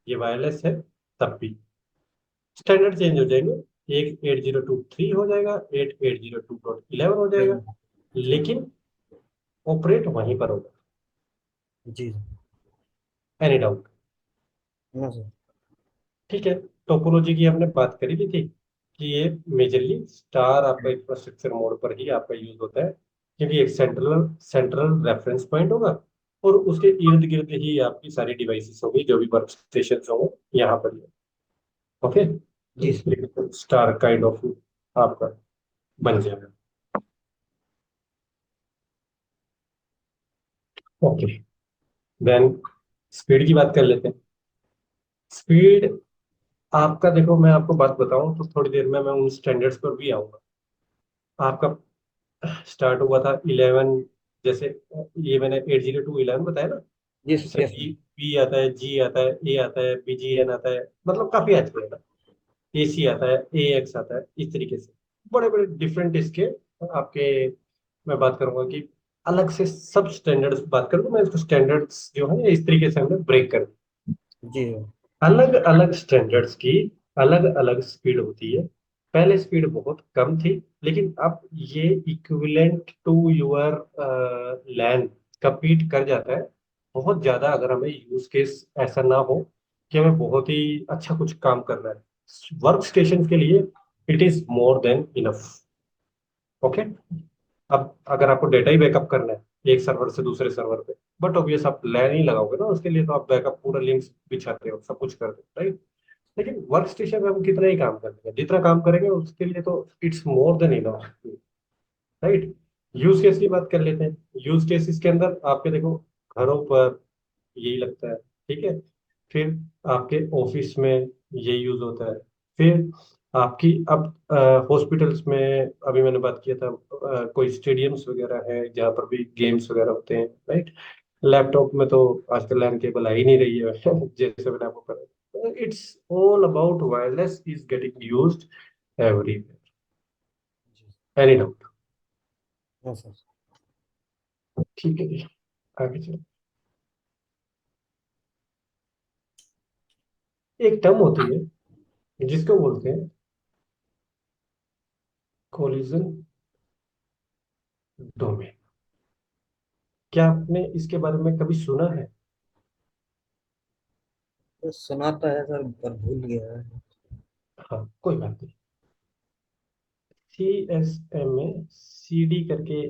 ये वायरलेस है तब भी, स्टैंडर्ड चेंज हो जाएंगे। एक 8023 हो जाएगा, 8802.11 हो जाएगा, जी। लेकिन ऑपरेट वहीं पर होगा। जी सर। Any doubt. हाँ सर। ठीक है। टोपोलॉजी की हमने बात करी भी थी कि ये मेजरली स्टार आपका इंफ्रास्ट्रक्चर मोड पर ही आपका यूज होता है, क्योंकि एक सेंट्रल सेंट्रल रेफरेंस पॉइंट होगा, और उसके इर्द गिर्द ही आपकी सारी डिवाइसेस होंगी, जो भी वर्क स्टेशन होंगे यहाँ पर। ओके, तो जी सर। इसलिए स्टार काइंड ऑफ आपका बन जाएगा। ओके, देन स्पीड की बात कर लेते हैं। स्पीड आपका देखो, मैं आपको बात बताऊं तो थोड़ी देर में मैं उन स्टैंडर्ड्स पर भी आऊंगा। आपका स्टार्ट हुआ था 11, जैसे ये मैंने 802.11 बताया ना, यस उससे यस बी बी आता है, जी आता है, ए आता है, BGN आता है, मतलब काफी अच्छा है। AC आता है, AX आता है, इस तरीके से बड़े बड़े डिफरेंट इसके आपके, मैं बात करूंगा कि अलग से सब स्टैंडर्ड्स बात करूँ, मैं इसको स्टैंडर्ड्स जो है इस तरीके से हमने ब्रेक कर, जी सर। अलग अलग स्टैंडर्ड्स की अलग अलग स्पीड होती है। पहले स्पीड बहुत कम थी, लेकिन अब ये equivalent to your LAN compete कर जाता है बहुत ज्यादा, अगर हमें यूज केस ऐसा ना हो कि हमें बहुत ही अच्छा कुछ काम करना है वर्क स्टेशन के लिए, it is more than enough. Okay. अब अगर आपको डेटा ही बैकअप करना है एक सर्वर से दूसरे सर्वर पे, बट ऑब्वियस आप लैन ही लगाओगे ना उसके लिए, तो आप बैकअप पूरा लिंक्स बिछाते हो, सब कुछ करते हो, राइट। लेकिन वर्क स्टेशन में हम कितना ही काम करेंगे, जितना काम करेंगे उसके लिए तो it's more than enough, right. Use case की बात कर लेते हैं। यूज केसेस के अंदर आपके देखो, घरों पर यही लगता है, ठीक है। फिर आपके ऑफिस में ये यूज होता है। फिर आपकी अब हॉस्पिटल्स में, अभी मैंने बात किया था, कोई स्टेडियम्स वगैरह है जहाँ पर भी गेम्स वगैरह होते हैं, राइट। लैपटॉप में तो आजकल लैन केबल आ ही नहीं रही है जैसे मैंने आपको कहा, it's all about wireless is getting used everywhere. जी। Any doubt. हाँ सर। ठीक है जी, आगे चलो। एक टर्म होती है जिसको बोलते हैं कोलिजन डोमेन। क्या आपने इसके बारे में कभी सुना है? तो सुना तो है सर, पर भूल गया है। हाँ, कोई बात नहीं। CSM में CD करके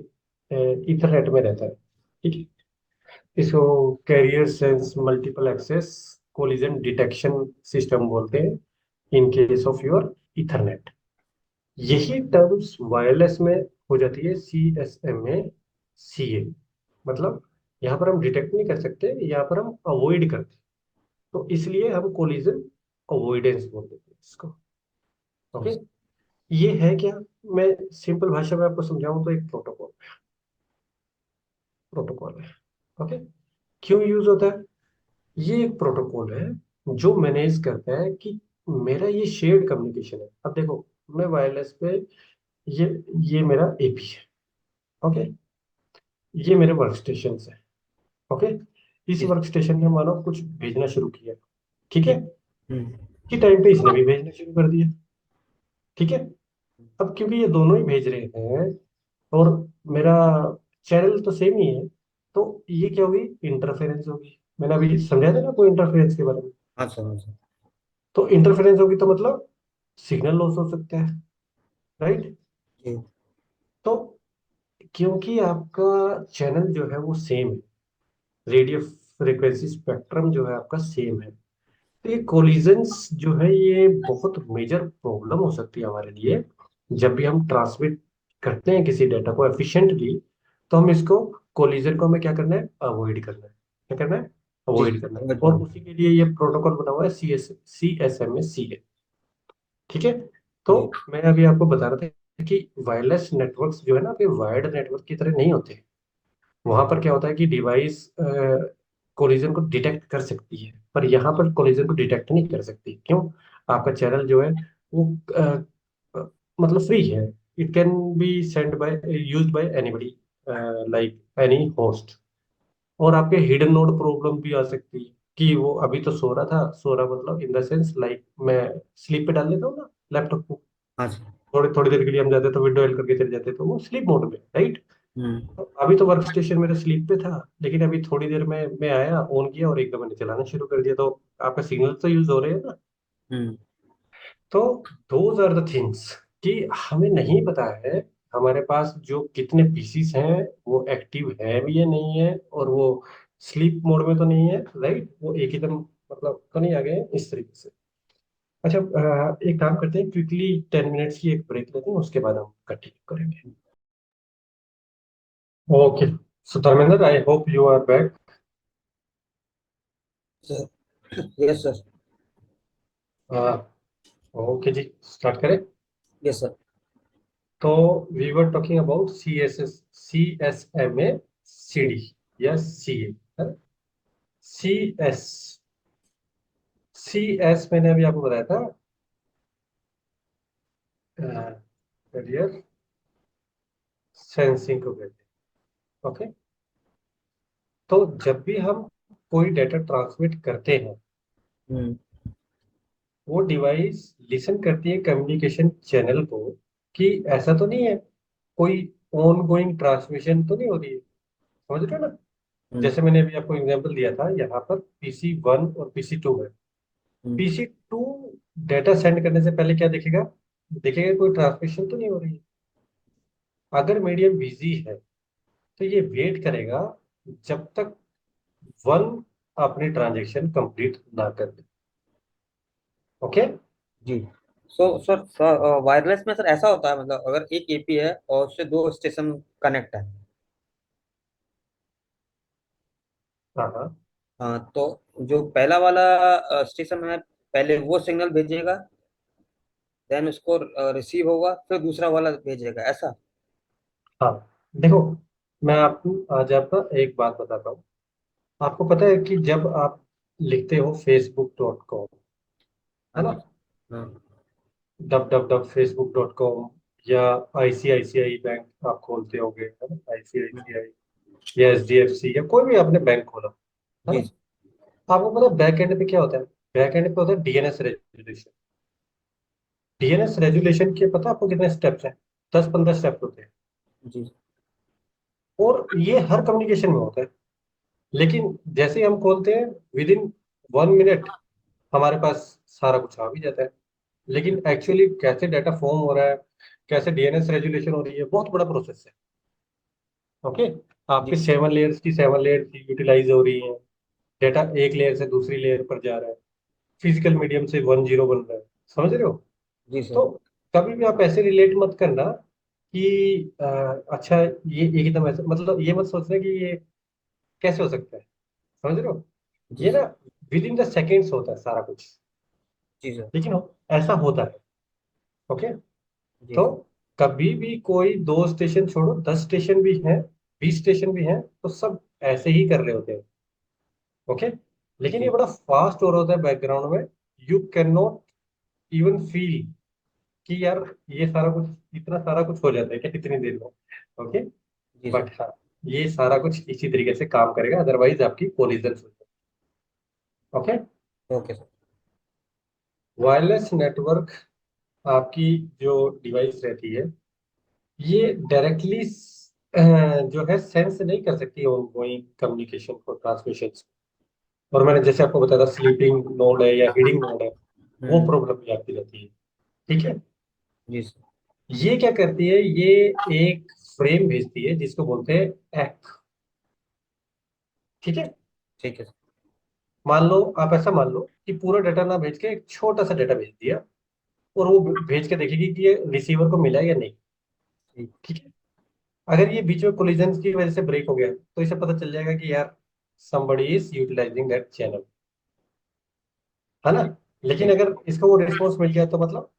इथरनेट में रहता है, ठीक है। इसको carrier sense multiple access collision detection system बोलते हैं, in case of your Ethernet. यही टर्म्स वायरलेस में हो जाती है, CSM में CA, मतलब यहाँ पर हम डिटेक्ट नहीं कर सकते, यहाँ पर हम अवॉइड करते हैं, तो इसलिए हम कोलिजन अवॉइडेंस बोल देते हैं इसको। ओके। यस। ये है क्या, मैं सिंपल भाषा में आपको समझाऊं तो एक प्रोटोकॉल, प्रोटोकॉल है। ओके। क्यों यूज होता है? ये एक प्रोटोकॉल है जो मैनेज करता है कि मेरा ये शेयर्ड कम्युनिकेशन है। अब देखो, मैं वायरलेस पे, ये ये मेरा AP है, ओके। ये मेरे वर्क स्टेशन है, ओके। इस जी। वर्क स्टेशन ने मानो कुछ भेजना शुरू किया, ठीक है। हम्म। कि टाइम पे इसने भी भेजना शुरू कर दिया, ठीक है। अब क्योंकि ये दोनों ही भेज रहे हैं, और मेरा चैनल तो सेम ही है, तो ये क्या होगी, इंटरफेरेंस होगी। मैंने अभी समझाया था ना कोई इंटरफेरेंस के बारे में। हाँ सर। हाँ सर। तो इंटरफेरेंस होगी तो मतलब सिग्नल लॉस हो सकता है, राइट। जी। तो क्योंकि आपका चैनल जो है वो सेम है, रेडियो फ्रिक्वेंसी स्पेक्ट्रम जो है आपका सेम है। तो ये कोलिजन्स जो है ये बहुत मेजर प्रॉब्लम हो सकती है हमारे लिए। जब भी हम ट्रांसमिट करते हैं किसी डेटा को एफिशिएंटली, तो हम इसको कोलिजन को हमें क्या करना है, अवॉइड करना है। क्या करना है? जी अवॉइड जी, करना है। समझ और गया। उसी के लिए ये प्रोटोकॉल बना हुआ है, CSMA। ठीक है। तो जी। मैं अभी आपको बता रहा था कि वायरलेस नेटवर्क्स जो है ना, अभी वायर्ड नेटवर्क की तरह नहीं होते। वहां पर क्या होता है कि डिवाइस कोलिजन को डिटेक्ट कर सकती है, पर यहाँ पर कोलिजन को डिटेक्ट नहीं कर सकती। क्यों? आपका चैनल जो है वो अ, मतलब फ्री है। It can be send by used by anybody, like any host. और आपके हिडन नोड प्रॉब्लम भी आ सकती है कि वो अभी तो सो रहा था, सो रहा मतलब इन द सेंस लाइक मैं स्लीप पे डाल देता हूँ ना लैपटॉप को, हाँ जी। थोड़ी थोड़ी देर के लिए हम जाते तो विंडो एल करके चले जाते, तो वो स्लीप मोड में, राइट? हम्म। तो अभी तो वर्क स्टेशन मेरे स्लीप पे था, लेकिन अभी थोड़ी देर में मैं आया, ऑन किया और एकदम मैंने चलाना शुरू कर दिया, तो आपका सिग्नल तो यूज हो रहे हैं ना। हम्म। तो दोज आर द थिंग्स कि हमें नहीं पता है हमारे पास जो कितने पीसीस हैं वो एक्टिव है भी या नहीं है, और वो स्लीप मोड में तो नहीं है, राइट? वो एक ही दम मतलब तो नहीं आ गए हैं, इस तरीके से। अच्छा, एक काम करते हैं, क्विकली 10 मिनट्स की एक ब्रेक लेते हैं, उसके बाद हम कंटिन्यू करेंगे। Okay, so Dharmendra, I hope you are back. Sir, yes sir. Okay जी, स्टार्ट करें। Yes sir. तो we were talking about C C. D या सी ए। सी एस सी एस मैंने अभी आपको बताया था, करियर सेंसिंग को कहते हैं। ओके। तो जब भी हम कोई डेटा ट्रांसमिट करते हैं, हम्म। वो डिवाइस लिसन करती है कम्युनिकेशन चैनल को, कि ऐसा तो नहीं है कोई ऑन गोइंग ट्रांसमिशन तो नहीं हो रही है। समझ रहे हो ना? हम्म। जैसे मैंने अभी आपको एग्जांपल दिया था, यहाँ पर PC1 और PC2 है। हम्म। PC2 डेटा सेंड करने से पहले क्या देखेगा? देखेगा कोई ट्रांसमिशन तो नहीं हो रही है। अगर मीडियम बिजी है तो ये वेट करेगा जब तक वन अपनी ट्रांजेक्शन कंप्लीट ना कर दे। ओके। जी। सर वायरलेस में सर ऐसा होता है, मतलब अगर एक एपी है और उससे दो स्टेशन कनेक्ट है। हाँ हाँ तो जो पहला वाला स्टेशन है, पहले वो सिग्नल भेजेगा, देन उसको रिसीव होगा, फिर दूसरा वाला भेजेगा, ऐसा। हाँ। देखो, मैं आपको आज आपका एक बात बताता हूँ। आपको पता है कि जब आप लिखते हो facebook.com, हाँ है ना, जी। हाँ। www.facebook.com, या ICICI बैंक आप खोलते होगे, है ना, हम्म। ICICI या HDFC या कोई भी आपने बैंक खोला, है जी। ना। आपको पता है बैक एंड पे क्या होता है? बैक एंड पे होता है डीएनएस रेजुलेशन। डीएनएस रेजुलेशन के पता है आपको कितने स्टेप्स हैं? 10-15 स्टेप्स होते हैं। जी। और ये हर कम्युनिकेशन में होता है। लेकिन जैसे ही हम खोलते हैं, विद इन 1 मिनट हमारे पास सारा कुछ आ भी जाता है। लेकिन एक्चुअली कैसे डाटा फॉर्म हो रहा है, कैसे डीएनएस रेजुलेशन हो रही है, बहुत बड़ा प्रोसेस है। ओके। आपके जी। 7 लेयर्स की 7 लेयर्स यूटिलाइज हो रही है। डेटा एक लेयर से दूसरी लेयर पर जा रहा है, फिजिकल मीडियम से 1 0 बन रहा है। समझ रहे हो? जी तो सर। कभी भी आप ऐसे रिलेट मत करना कि अच्छा ये एकदम ऐसे, मतलब ये मत सोचना कि ये कैसे हो सकता है। समझ रहे हो? जी ये ना sir. With in the seconds होता है सारा कुछ। जी सर। लेकिन ऐसा होता है। ओके। जी तो सर। कभी भी कोई 2 स्टेशन छोड़ो, 10 स्टेशन भी हैं, 20 स्टेशन भी हैं, तो सब ऐसे ही कर रहे होते हैं। ओके। लेकिन ये जी। बड़ा फास्ट हो रहा होता है बैकग्राउंड में। You can not even feel कि यार ये सारा कुछ, इतना सारा कुछ हो जाता है क्या इतनी देर में? ओके। जी सर। बट हाँ, ये सारा कुछ इसी तरीके से काम करेगा, अदरवाइज आपकी कोलिजन हो जाए। Okay. Okay sir. Wireless network आपकी जो डिवाइस रहती है, ये डायरेक्टली जो है सेंस नहीं कर सकती ऑनगोइंग कम्युनिकेशन को, ट्रांसमिशन। और मैंने जैसे आपको बताया था, स्लीपिंग नोड है या हीडिंग नोड है, वो हम्म। प्रॉब्लम भी आपकी रहती है। ठीक है। जी सर। ये क्या करती है? ये एक फ्रेम भेजती है जिसको बोलते हैं एक्। ठीक है। ठीक है। मान लो, आप ऐसा मान लो कि पूरा डाटा ना भेज के एक छोटा सा डाटा भेज दिया, और वो भेज के देखेगी कि ये रिसीवर को मिला या नहीं। ठीक। ठीक है। अगर ये बीच में कोलिजन की वजह से ब्रेक हो गया तो इसे पता चल जाएगा कि यार somebody is utilizing that channel, है ना। लेकिन ठीक। अगर इसको वो रिस्पॉन्स मिल गया तो मतलब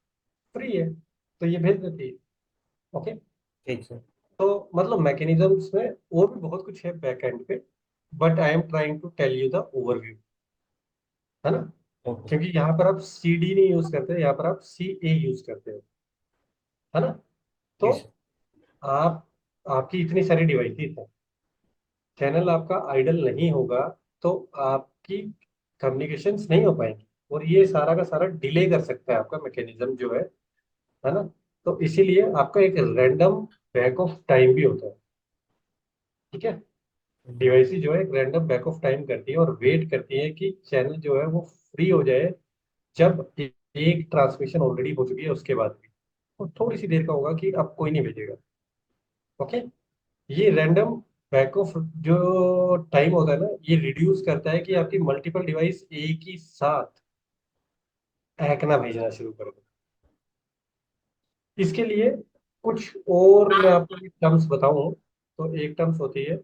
फ्री है, तो ये भेज देती है। ओके। ठीक सर। तो मतलब मैकेनिज्म्स में और भी बहुत कुछ है बैक एंड पे, but I am trying to tell you the overview, है ना। Okay sir. क्योंकि यहाँ पर आप सी डी नहीं यूज करते, यहाँ पर आप सी ए यूज करते हो, है ना। तो जी सर। आप आपकी इतनी सारी डिवाइसेस हैं, चैनल आपका आइडल नहीं होगा तो आपकी कम्युनिकेशंस नहीं हो पाएंगी, और ये सारा का सारा डिले कर सकता है आपका मैकेनिज्म जो है ना। तो इसीलिए आपका एक रैंडम बैक ऑफ टाइम भी होता है। ठीक है। डिवाइस जो है एक रैंडम बैक ऑफ टाइम करती है और वेट करती है कि चैनल जो है वो फ्री हो जाए, जब एक ट्रांसमिशन ऑलरेडी हो चुकी है उसके बाद भी, और थोड़ी सी देर का होगा कि अब कोई नहीं भेजेगा। ओके। ये रैंडम बैक ऑफ जो टाइम होता है ना, ये रिड्यूस करता है कि आपकी मल्टीपल डिवाइस एक ही साथ हैक ना भेजना शुरू कर दे। इसके लिए कुछ और मैं आपको टर्म्स बताऊं, तो एक टर्म्स होती है,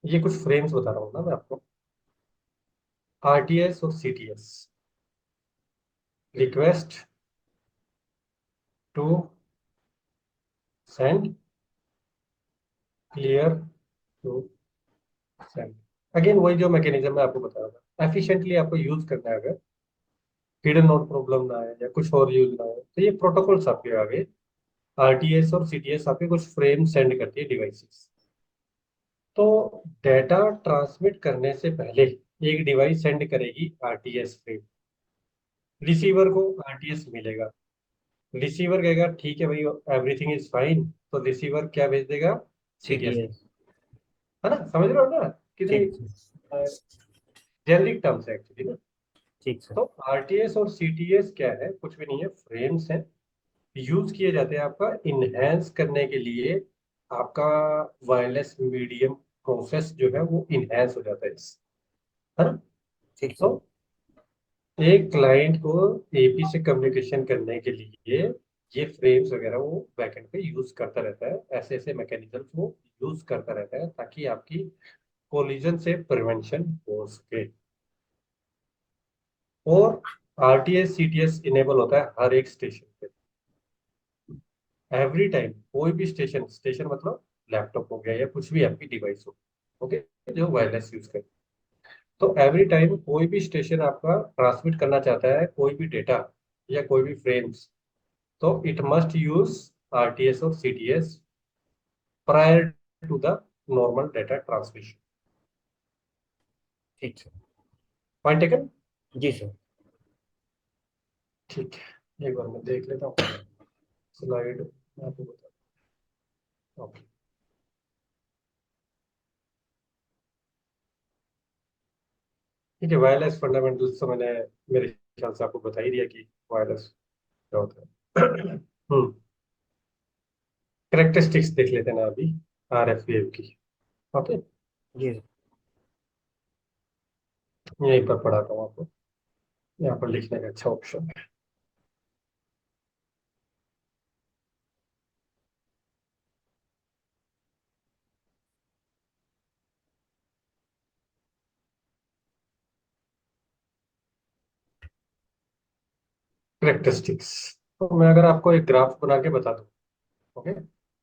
ये कुछ फ्रेम्स बता रहा हूँ ना मैं आपको, आरटीएस और CTS, request to send, clear to send. Again वही जो मैकेनिज्म मैं आपको बता रहा था, एफिशिएंटली आपको यूज करना है। अगर हिडन नोड प्रॉब्लम ना है या कुछ और यूज ना है, तो ये प्रोटोकॉल्स आपके आगे, आरटीएस और सीटीएस आपके कुछ फ्रेम सेंड करती है डिवाइसेस। तो डेटा ट्रांसमिट करने से पहले एक डिवाइस सेंड करेगी आरटीएस फ्रेम, रिसीवर को आरटीएस मिलेगा, रिसीवर कहेगा ठीक है भाई एवरीथिंग इज फाइन, तो रिसीवर क्या भेज देगा, सीटीएस, सीटीएस। है ना। समझ रहे हो ना कितनी ठीक सर। जेनरिक टर्म्स है एक्चुअली ना। ठीक सर। तो आरटीएस और सीटीएस क्या है, कुछ भी नहीं है, फ्रेम्स हैं, यूज किए जाते हैं आपका इनहेंस करने के लिए। आपका वायरलेस मीडियम प्रोसेस जो है वो इनहेंस हो जाता है है ना। ठीक तो सर। एक क्लाइंट को एपी से कम्युनिकेशन करने के लिए ये फ्रेम्स वगैरह वो बैकएंड पे यूज करता रहता है, ऐसे ऐसे मैकेनिज्म्स वो यूज करता रहता है ताकि आपकी कोलिजन से प्रिवेंशन हो सके। और आरटीएस सीटीएस इनेबल होता है हर एक स्टेशन पे, एवरी टाइम। कोई भी स्टेशन, स्टेशन मतलब लैपटॉप हो गया या कुछ भी आपकी डिवाइस हो, ओके, जो वायरलेस यूज करे, तो एवरी टाइम कोई भी स्टेशन आपका ट्रांसमिट करना चाहता है कोई भी डेटा या कोई भी फ्रेम्स, तो इट मस्ट यूज आरटीएस और CTS prior to the normal data transmission. ठीक सर। Point taken. जी सर। ठीक है, एक बार मैं देख लेता हूँ स्लाइड, मैं आपको बताता हूँ। ओके। ठीक है, वायरलेस फंडामेंटल्स तो मैंने मेरे ख्याल से आपको बता ही दिया कि वायरलेस क्या होता है। करेक्टरिस्टिक्स देख लेते हैं ना अभी, आरएफ वेव की। ओके। जी सर। यहीं पर पढ़ाता हूँ आपको, यहाँ पर लिखने का अच्छा ऑप्शन है। करेक्टरिस्टिक्स, तो मैं अगर आपको एक ग्राफ बना के बता दूँ, ओके,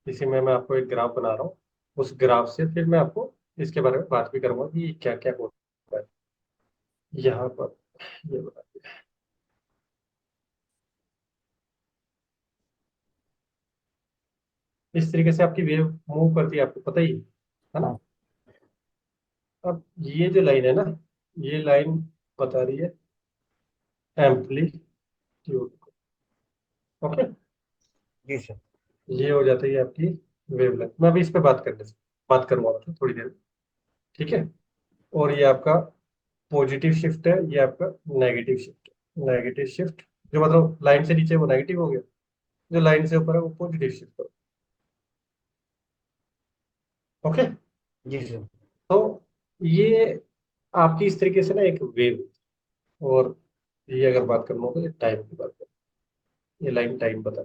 इसी में मैं आपको एक ग्राफ बना रहा हूँ, उस ग्राफ से फिर मैं आपको इसके बारे में बात भी करूंगा कि क्या क्या होता है यहाँ पर, ये बता दिया। इस तरीके से आपकी वेव मूव करती है, आपको पता ही है ना। हाँ। अब ये जो लाइन है ना, ये लाइन बता रही है एम्पलीट्यूड, ओके। जी सर। ये हो जाती है आपकी वेवलेंथ। मैं अभी इस पे बात करूंगा मतलब थोड़ी देर में, ठीक है। और ये आपका पॉजिटिव शिफ्ट है, ये आपका नेगेटिव शिफ्ट है। नेगेटिव शिफ्ट जो मतलब लाइन से नीचे वो नेगेटिव हो गया, जो लाइन से ऊपर है वो पॉजिटिव शिफ्ट हो। ओके। जी सर। तो ये आपकी इस तरीके से ना एक वेव। और ये अगर बात करना हो तो ये टाइम की बात है, ये लाइन टाइम बता।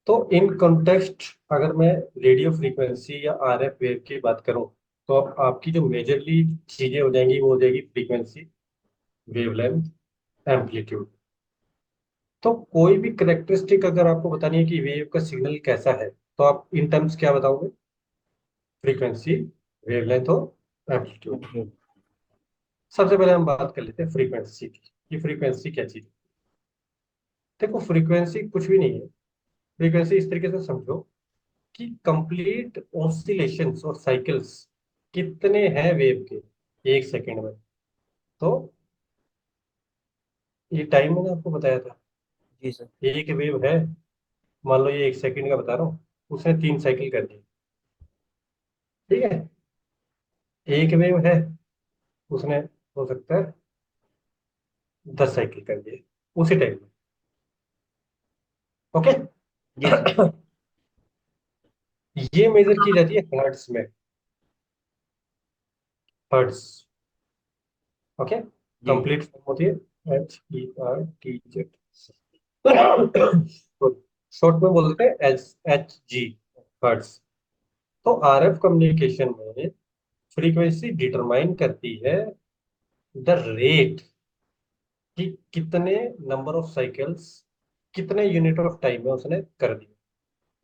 तो इन कॉन्टेक्स्ट अगर मैं रेडियो फ्रीक्वेंसी या आरएफ वेव की बात करूं, तो आपकी जो मेजरली चीजें हो जाएंगी वो हो जाएगी फ्रीक्वेंसी, वेवलेंथ, एम्पलीट्यूड। तो कोई भी करेक्टरिस्टिक अगर आपको बतानी है कि वेव का सिग्नल कैसा है, तो आप इन टर्म्स क्या बताओगे? फ्रीक्वेंसी, वेवलेंथ और एम्पलीट्यूड। एम्पलीट्यूड। सबसे पहले हम बात कर लेते हैं फ्रीक्वेंसी की। ये फ्रीक्वेंसी क्या चीज है? देखो, फ्रीक्वेंसी कुछ भी नहीं है। फ्रीक्वेंसी इस तरीके से समझो कि कंप्लीट ऑसिलेशंस और साइकिल्स कितने हैं वेव के एक सेकंड में। तो ये टाइम मैंने आपको बताया था, जी सर। एक वेव है, मान लो ये एक सेकंड का बता रहा हूँ, उसने 3 साइकिल कर दी। ठीक है। एक वेव है, उसने हो सकता है 10 साइकिल कर दिए उसी टाइम में। ओके। जी सर। ये मेजर की जाती है हर्ट्स में। हर्ट्स। ओके। जी। कंप्लीट फॉर्म होती है HERTZ। शॉर्ट में बोलते हैं HG, हर्ट्स। तो आरएफ कम्युनिकेशन में फ्रीक्वेंसी डिटरमाइन करती है द रेट, कि कितने नंबर ऑफ साइकिल्स, कितने यूनिट ऑफ टाइम में उसने कर दिया।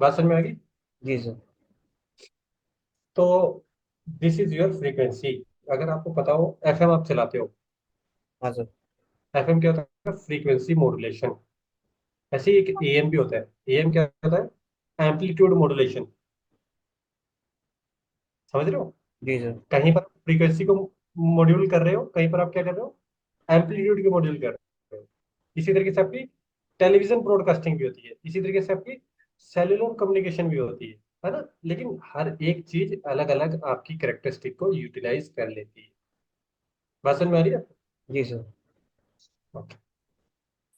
बात समझ में आ गई? जी सर। तो दिस इज योर फ्रीक्वेंसी। अगर आपको पता हो, एफएम आप चलाते हो। हाँ सर। एफएम क्या होता है? Frequency modulation. ऐसे ही एक एएम भी होता है। एएम क्या होता है? Amplitude modulation. समझ रहे हो? जी सर। कहीं पर फ्रीक्वेंसी को मॉड्यूल कर रहे हो, कहीं पर आप क्या कर रहे हो? एम्पलीट्यूड को मॉड्यूल कर रहे हो। इसी तरीके से आपकी टेलीविजन ब्रॉडकास्टिंग भी होती है, इसी तरीके से आपकी सेलुलर कम्युनिकेशन भी होती है ना? लेकिन हर एक चीज अलग अलग आपकी कैरेक्टरिस्टिक को यूटिलाइज कर लेती है। बात समझ में आ रही है? जी सर। ओके।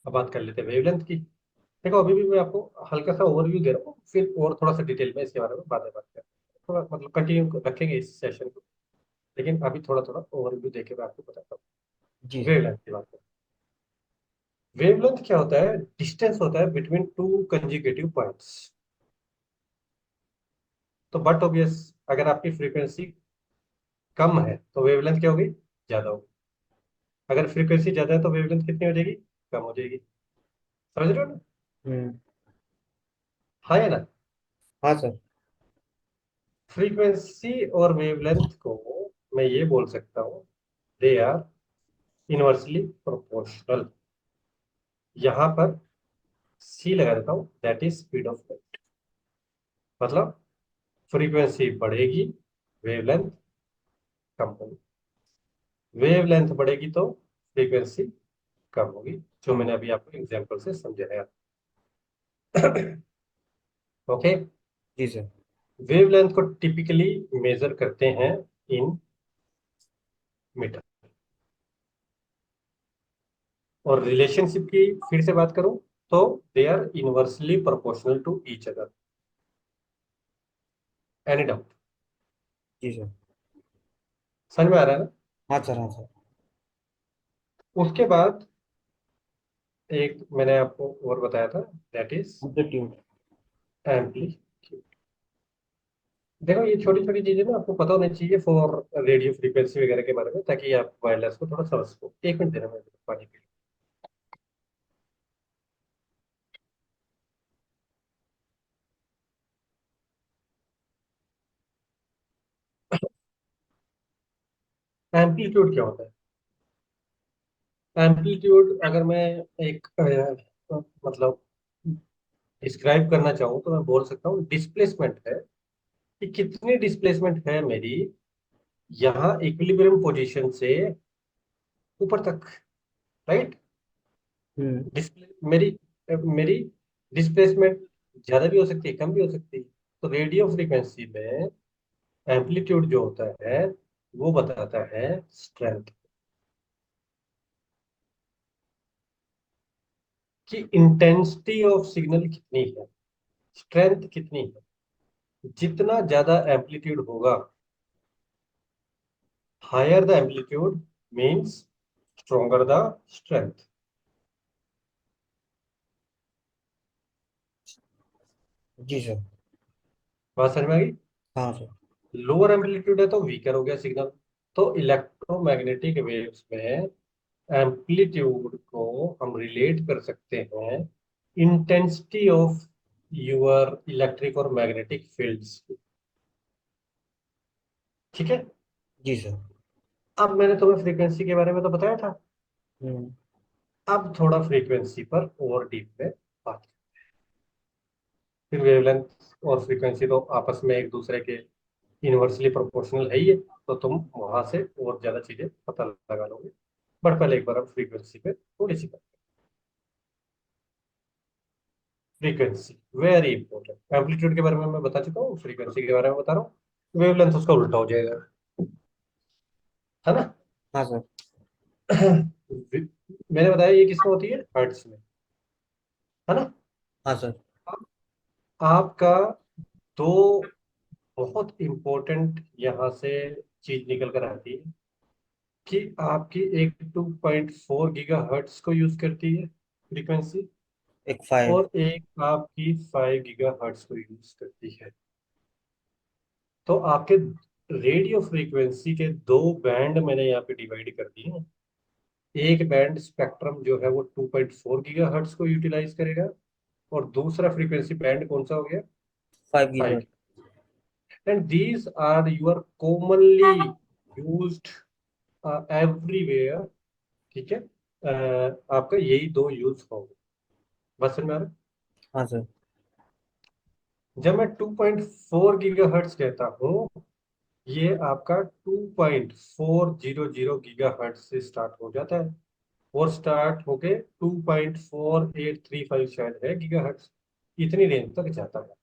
अब बात कर लेते हैं वेवलेंथ की। देखो, अभी भी मैं आपको हल्का सा ओवरव्यू दे रहा हूँ, फिर और थोड़ा सा डिटेल में इसके बारे में बातें बात करें। थोड़ा मतलब कंटिन्यू रखेंगे इस सेशन को, लेकिन अभी थोड़ा थोड़ा ओवरव्यू देके मैं आपको बताता जी हूँ सर। वेवलेंथ की बात करें। वेवलेंथ क्या होता है? डिस्टेंस होता है बिटवीन टू कंजिक्यूटिव पॉइंट्स। तो बट ऑब्वियस, अगर आपकी फ्रीक्वेंसी कम है तो वेवलेंथ क्या होगी? ज्यादा होगी। अगर फ्रीक्वेंसी ज्यादा है तो वेवलेंथ कितनी हो जाएगी? कम हो जाएगी। समझ रहे हो ना? हम्म। हाँ या ना? हाँ सर। फ्रीक्वेंसी और वेवलेंथ को मैं ये बोल सकता हूँ, दे आर इनवर्सली प्रोपोर्शनल। यहाँ पर सी लगा देता हूँ, that is speed of light. मतलब फ्रीक्वेंसी बढ़ेगी, वेवलेंथ कम होगी। वेवलेंथ बढ़ेगी तो फ्रीक्वेंसी कम होगी, जो कम। मैंने अभी आपको एग्जांपल से समझाया। ओके। जी सर। वेवलेंथ को टिपिकली मेजर करते हैं इन मीटर। और रिलेशनशिप की फिर से बात करूं, तो they are inversely proportional to each other. Any doubt? जी सर। समझ में आ रहा है ना? हाँ सर। हाँ सर। उसके बाद एक मैंने आपको और बताया था, दैट इज एम्पलीट्यूड। एम्पलीट्यूड। देखो, ये छोटी छोटी चीजें ना आपको पता होनी चाहिए फॉर रेडियो फ्रीक्वेंसी वगैरह के बारे में, ताकि आप वायरलेस को थोड़ा समझ सको। 1 मिनट देना मुझे पानी के लिए। एम्पलीट्यूड क्या होता है? एम्पलीट्यूड अगर मैं एक मतलब डिस्क्राइब करना चाहूँ तो मैं बोल सकता हूँ डिस्प्लेसमेंट है, कि कितनी डिस्प्लेसमेंट है मेरी यहाँ इक्विलिब्रियम पोजीशन से ऊपर तक। राइट। हम्म। डिस्प्ले मेरी मेरी डिस्प्लेसमेंट ज्यादा भी हो सकती है, कम भी हो सकती है। तो रेडियो फ्रीक्वेंसी में एम्पलीट्यूड जो होता है वो बताता है स्ट्रेंथ, कि इंटेंसिटी ऑफ सिग्नल कितनी है, स्ट्रेंथ कितनी है। जितना ज्यादा एम्पलीट्यूड होगा, higher the amplitude means stronger the strength. जी सर। बात समझ में आ गई? हाँ सर। लोअर एम्पलीट्यूड है तो वीकर हो गया सिग्नल। तो इलेक्ट्रोमैग्नेटिक वेव्स में एम्पलीट्यूड को हम रिलेट कर सकते हैं इंटेंसिटी ऑफ यूर इलेक्ट्रिक और मैग्नेटिक फील्ड्स। ठीक है। जी सर। अब मैंने तुम्हें फ्रीक्वेंसी के बारे में तो बताया था, हम्म। अब थोड़ा फ्रीक्वेंसी पर और डीप में बात। फिर वेवलेंथ और फ्रीक्वेंसी तो आपस में एक दूसरे के इनवर्सली प्रोपोर्शनल है ही है, तो तुम वहां से और ज्यादा चीजें पता लगा लोगे। बट पहले एक बार हम फ्रीक्वेंसी पे थोड़ी सी बात। Frequency very important. एम्पलीट्यूड के बारे में मैं बता चुका हूँ, फ्रीक्वेंसी के बारे में बता रहा हूँ। वेवलेंथ उसका उल्टा हो जाएगा, है ना? हाँ सर। मैंने बताया ये किसमें होती है, हर्ट्स में, है ना? हाँ सर। अब आपका दो बहुत इंपॉर्टेंट यहाँ से चीज निकल कर आती है, कि आपकी एक 2.4 गीगा हर्ट्स को यूज करती है फ्रीक्वेंसी, एक 5। और एक आपकी 5 गीगा हर्ट्स को यूज करती है। तो आपके रेडियो फ्रीक्वेंसी के दो बैंड मैंने यहाँ पे डिवाइड कर दिए हैं। एक बैंड स्पेक्ट्रम जो है वो 2.4 गीगा हर्ट्स को यूटिलाइज करेगा, और दूसरा फ्रीक्वेंसी बैंड कौन सा हो गया, 5 giga. 5। And these are your commonly used everywhere. ठीक है। आपका यही दो यूज होगा। बस समझ में आ रहा है? हाँ सर। जब मैं 2.4 गीगा हर्ट्स कहता हूँ, ये आपका 2.400 गीगा हर्ट्ज से स्टार्ट हो जाता है, और स्टार्ट होके 2.4835 शायद है गीगा हर्ट्ज, इतनी रेंज तक जाता है।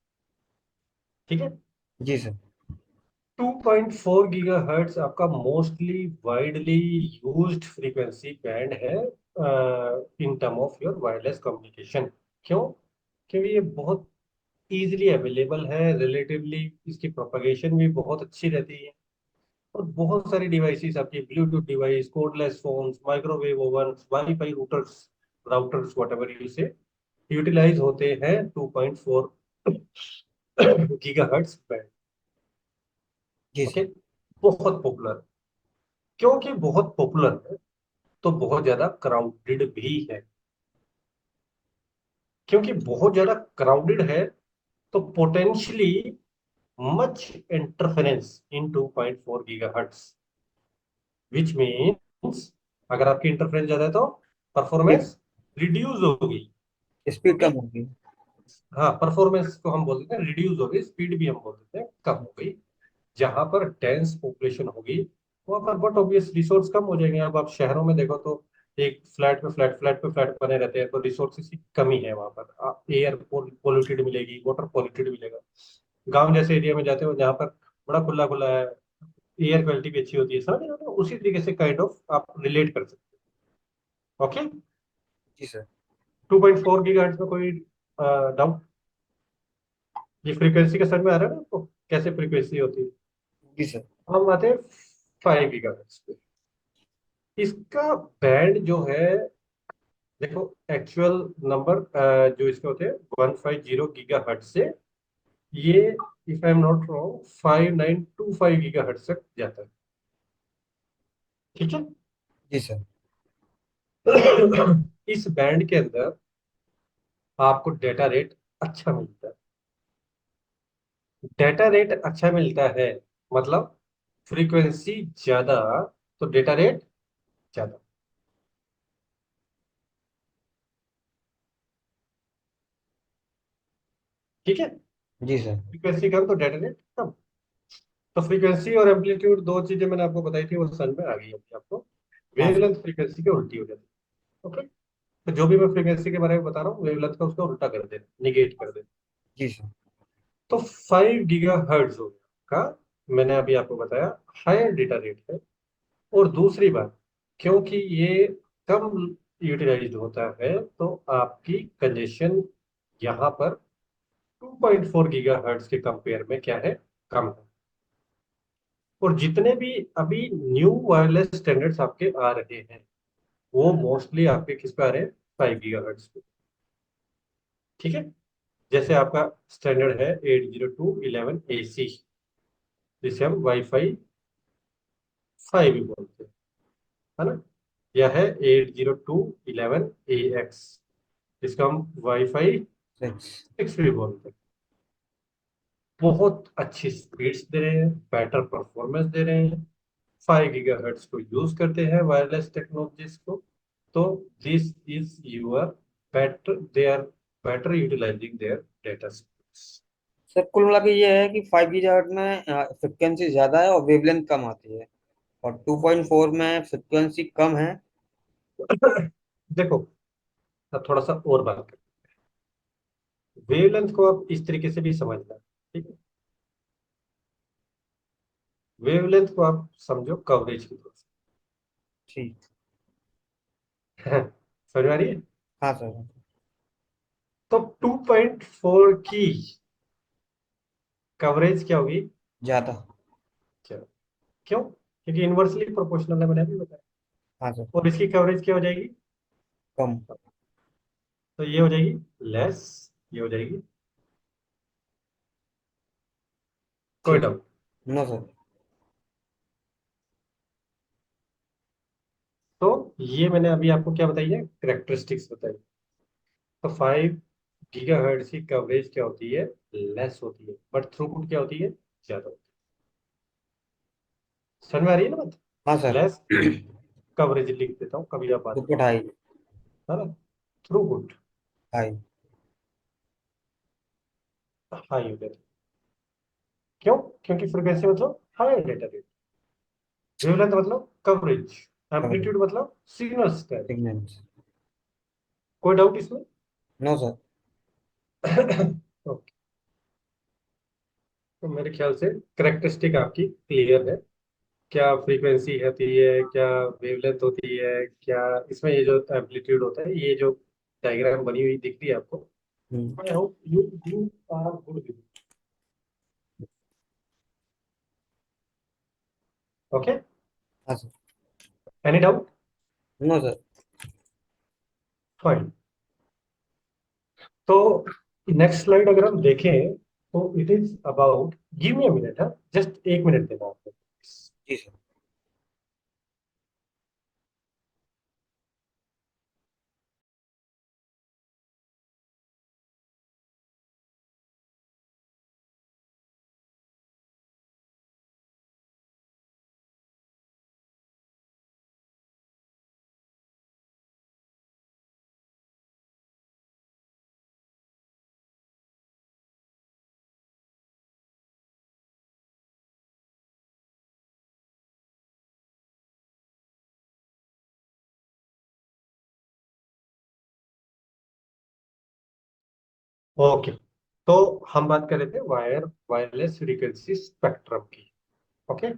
ठीक है। जी सर। 2.4 गीगा हर्ट्ज आपका mostly widely used frequency band है in term of your wireless communication. क्यों? क्योंकि ये बहुत इजीली अवेलेबल है, रिलेटिवली इसकी प्रोपगेशन भी बहुत अच्छी रहती है। और बहुत सारी डिवाइसेस आपकी Bluetooth device, cordless phones, microwave ओवन्स, wifi routers, routers, whatever you से, यूटिलाइज होते हैं 2.4 गीगाहर्ट्ज बैंड। जी ओके। सर। बहुत पॉपुलर। क्योंकि बहुत पॉपुलर है तो बहुत ज्यादा क्राउडेड भी है। क्योंकि बहुत ज्यादा क्राउडेड है तो potentially much interference in 2.4 gigahertz, which means अगर आपकी इंटरफेरेंस ज्यादा है तो स्पीड परफॉर्मेंस रिड्यूस होगी। Speed okay. कम होगी। हाँ, परफॉर्मेंस को हम बोल देते हैं रिड्यूस होगी, स्पीड भी हम बोल देते हैं कम हो गई। जहां पर डेंस पॉपुलेशन होगी वहां पर बट ऑब्वियस रिसोर्स कम हो जाएंगे। अब आप शहरों में देखो तो एक फ्लैट पे फ्लैट, फ्लैट पे फ्लैट बने रहते हैं, तो रिसोर्सेज की कमी है वहां पर। एयर पोल्यूटेड मिलेगी, वाटर पोल्यूटेड मिलेगा। गांव जैसे एरिया में जाते हो जहाँ पर बड़ा खुला खुला है, एयर क्वालिटी भी अच्छी होती है, समझ रहे हो? तो उसी तरीके से काइंड ऑफ आप रिलेट कर सकते हो। ओके। जी सर। 2.4 गीगाहर्ट्ज में कोई डाउट? ये फ्रीक्वेंसी का समझ में आ रहा है ना आपको, कैसे फ्रीक्वेंसी होती है? जी सर। हम आते हैं 5 गीगाहर्ट्ज पे। इसका बैंड जो है, देखो, एक्चुअल नंबर जो इसके होते हैं 150 गीगाहर्ट्ज से, ये if I am not wrong 5925 gigahertz तक जाता है। ठीक है। जी सर। इस बैंड के अंदर आपको डेटा रेट अच्छा मिलता है। डेटा रेट अच्छा मिलता है मतलब फ्रीक्वेंसी ज्यादा तो डेटा रेट ज्यादा। ठीक है। जी सर। फ्रीक्वेंसी कम तो डेटा रेट कम। तो फ्रीक्वेंसी और एम्पलीट्यूड दो चीजें मैंने आपको बताई थी, वो समझ में आ गई होगी आपको। हाँ सर। वेवलेंथ फ्रीक्वेंसी के उल्टी हो जाती है। ओके। तो जो भी मैं फ्रीक्वेंसी के बारे में बता रहा हूँ, वेवलेंथ का उसका उल्टा कर देना, निगेट कर देना। जी सर। तो 5 गीगा हर्ट्ज हो गया का मैंने अभी आपको बताया हायर डेटा रेट है। और दूसरी बात, क्योंकि ये कम यूटिलाइज्ड होता है तो आपकी कंजेशन यहाँ पर 2.4 गीगाहर्ट्ज के कंपेयर में क्या है, कम है। और जितने भी अभी न्यू वायरलेस स्टैंडर्ड्स आपके आ रहे हैं वो मोस्टली आपके किस पे आ रहे हैं, 5 गीगाहर्ट्ज पे। ठीक है। जैसे आपका स्टैंडर्ड है 802.11ac, जिसे हम वाईफाई 5 भी बोलते हैं, है ना। यह है 802.11ax, जिसको हम वाईफाई 6। 6 भी बोलते हैं। बहुत अच्छी स्पीड्स दे रहे हैं, बेटर परफॉर्मेंस दे रहे हैं, 5 गीगाहर्ट्ज को यूज करते हैं वायरलेस टेक्नोलॉजीज को। तो this is your better, they are better utilizing their data space. Sir कुल मिला के ये है कि 5 गीगाहर्ट्ज में फ्रिक्वेंसी ज्यादा है और वेवलेंथ कम आती है, और 2.4 में फ्रिक्वेंसी कम है। देखो, अब थोड़ा सा और बात करें। वेवलेंथ को आप इस तरीके से भी समझना, ठीक है। वेवलेंथ को आप समझो कवरेज की तरफ ठीक। से। समझ में आ रही है। हाँ सर। तो 2.4 की कवरेज क्या होगी, ज्यादा। क्या, क्यों, क्योंकि इनवर्सली प्रोपोर्शनल है, मैंने अभी बताया। हाँ सर। और इसकी कवरेज क्या हो जाएगी, कम। तो ये हो जाएगी लेस, ये हो जाएगी, कोई ठीक। डाउट। No sir. तो ये मैंने अभी आपको क्या बताई है, करेक्टरिस्टिक्स बताई। तो 5 गीगाहर्ट्ज की कवरेज क्या होती है, लेस होती है, बट थ्रूपुट क्या होती है, ज्यादा होती है। समझ में आ रही है ना बात। हाँ सर। लेस कवरेज लिख देता हूँ, कभी आप बात थ्रूपुट करो, हाई। है ना। Throughput high. हाई हो जाती है। क्यों, क्योंकि फ्रिक्वेंसी मतलब हाई डेटा रेट, वेवलेंथ मतलब कवरेज, कवरेज। एम्पलीट्यूड मतलब सिग्नल स्ट्रेंथ। सिग्नल्स। कोई डाउट इसमें। No sir. ओके। तो मेरे ख्याल से करेक्टरिस्टिक आपकी क्लियर है, क्या फ्रीक्वेंसी होती है, क्या वेवलेंथ होती है, क्या इसमें ये जो एम्पलीट्यूड होता है, ये जो डायग्राम बनी हुई दिख रही है आपको। Hmm. I hope you you are good. Okay. हाँ sir. Any doubt. No sir. Fine. तो नेक्स्ट स्लाइड अगर हम देखें तो it is about, give me a minute, है जस्ट 1 मिनट देना आपको। जी सर। ओके। तो हम बात कर रहे थे वायरलेस फ्रीक्वेंसी स्पेक्ट्रम की। ओके।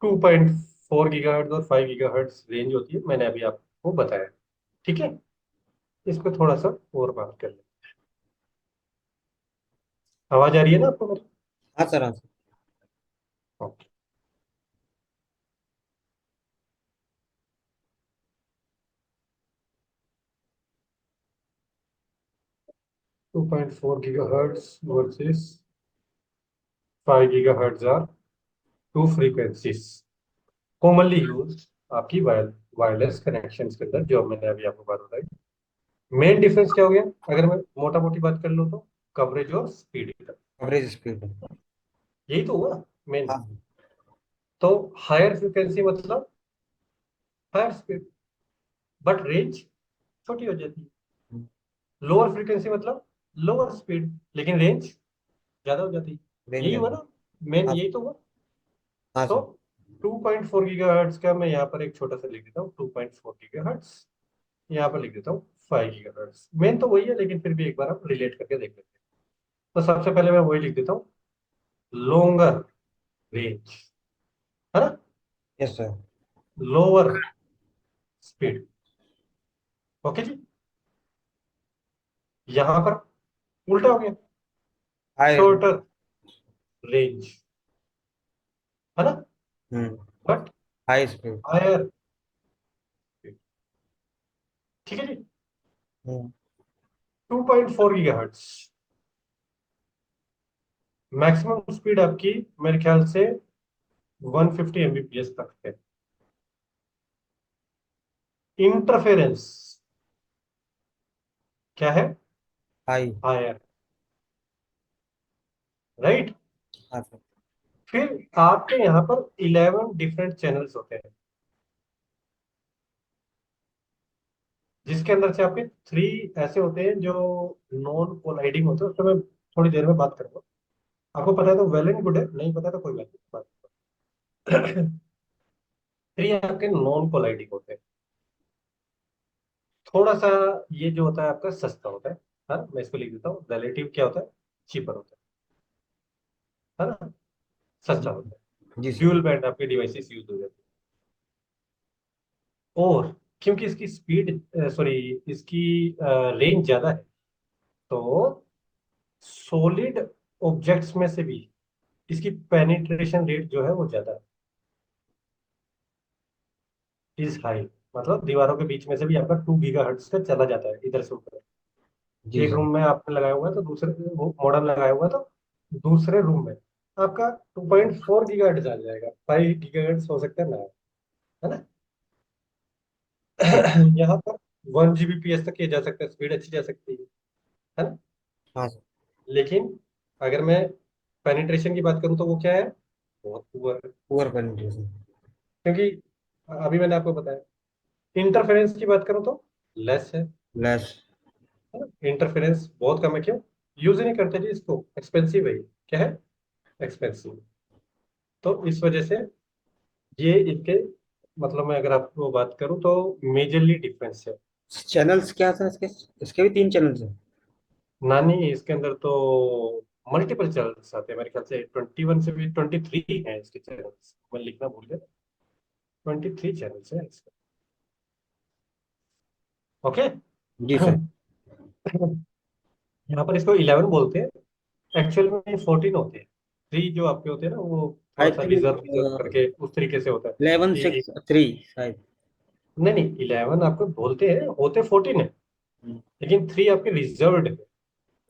2.4 गीगाहर्ट्ज और 5 गीगाहर्ट्ज रेंज होती है, मैंने अभी आपको बताया। ठीक है। इस पे थोड़ा सा और बात कर ले। आवाज आ रही है ना आपको मेरी। हाँ सर। हाँ sir. Okay. 2.4 gigahertz versus 5 gigahertz are two frequencies commonly use आपकी वायरलेस कनेक्शन के अंदर, जो मैंने अभी आपको बात बताई। मेन डिफरेंस क्या हो गया, अगर मैं मोटा मोटी बात कर लूँ तो कवरेज और स्पीड का, कवरेज स्पीड। यही तो हुआ मेन। हाँ। तो हायर फ्रिक्वेंसी मतलब हायर स्पीड, बट रेंज छोटी हो जाती है। लोअर फ्रीक्वेंसी मतलब लोअर स्पीड, लेकिन रेंज ज्यादा हो जाती है। रेंज यही हुआ ज्यादा। ना, मेन हाँ यही सर। तो हुआ। हाँ तो सर। 2.4 गीगाहर्ट्ज का मैं यहाँ पर एक छोटा सा लिख देता हूँ, 2.4 गीगाहर्ट्ज, यहाँ पर लिख देता हूँ 5 गीगाहर्ट्ज। मेन तो वही है, लेकिन फिर भी एक बार हम रिलेट करके देख लेते हैं। तो सबसे पहले मैं वही लिख देता हूँ, लोंगर रेंज, है ना। Yes sir. Lower speed, okay जी। यहां पर उल्टा हो गया, हाई। शॉर्टर रेंज, है ना, hmm. But high speed. Higher speed. ठीक है जी। हम्म। 2.4 गीगाहर्ट्ज मैक्सिमम स्पीड आपकी, मेरे ख्याल से 150 एमबीपीएस तक है। इंटरफेरेंस क्या है, हाई। Higher, right. हाँ सर। फिर आपके यहाँ पर 11 डिफरेंट चैनल्स होते हैं, जिसके अंदर से आपके 3 ऐसे होते हैं जो नॉन कोलाइडिंग होते हैं, उसको मैं थोड़ी देर में बात करूंगा। आपको पता है तो वेल एंड गुड है, नहीं पता तो कोई बात नहीं। 3 आपके नॉन कोलाइडिंग होते हैं। थोड़ा सा ये जो होता है आपका सस्ता होता है। हाँ, मैं इसको लिख देता हूँ, रिलेटिव क्या होता है, चीपर होता है ना, सस्ता जी। होता जी है। सर। ड्यूल बैंड आपके डिवाइसेस यूज हो जाते हैं। और क्योंकि इसकी स्पीड, सॉरी, इसकी रेंज ज्यादा है, तो सॉलिड ऑब्जेक्ट्स में से भी इसकी पेनिट्रेशन रेट जो है वो ज्यादा इज हाई। मतलब दीवारों के बीच में से भी आपका 2 गीगाहर्ट्ज का चला जाता है इधर से उधर। जी एक सर। रूम में आपने लगाया हुआ है तो दूसरे, वो मॉडल लगाया हुआ है तो दूसरे रूम में आपका 2.4 गीगाहर्ट्ज आ जाएगा, 5 गीगाहर्ट्ज हो सकता है ना, है ना। जी। यहाँ पर 1 जीबीपीएस तक ये जा सकता है, स्पीड अच्छी जा सकती है ना। हाँ सर। लेकिन अगर मैं पेनिट्रेशन की बात करूं तो वो क्या है, बहुत पुअर है। Poor penetration. क्योंकि अभी मैंने आपको बताया, इंटरफेरेंस की बात करूं तो लेस है लेस। इंटरफेरेंस, बहुत कम है। क्यों यूज ही नहीं करते जी इसको, एक्सपेंसिव है, क्या है, एक्सपेंसिव। तो इस वजह से ये इनके, मतलब मैं अगर आपको बात करूं तो मेजरली डिफरेंस है। चैनल्स क्या था इसके? इसके भी 3 चैनल्स हैं। नानी इसके अंदर तो मल्टीपल चैनल्स आते हैं, मेरे ख्याल से 21 से भी 23 हैं इसके चैनल्स, मैं लिखना भूल गया। 23 चैनल्स है इसके, ओके। जी सर। यहाँ पर इसको 11 बोलते हैं, एक्चुअल में 14 होते हैं। 3 जो आपके होते हैं ना, वो थोड़ा आई सा थिंक रिजर्व रिजर्व करके उस तरीके से होता है 11 6 3 शायद। नहीं नहीं, 11 आपको बोलते हैं, होते 14 है, हम्म। लेकिन 3 आपके रिजर्व्ड है।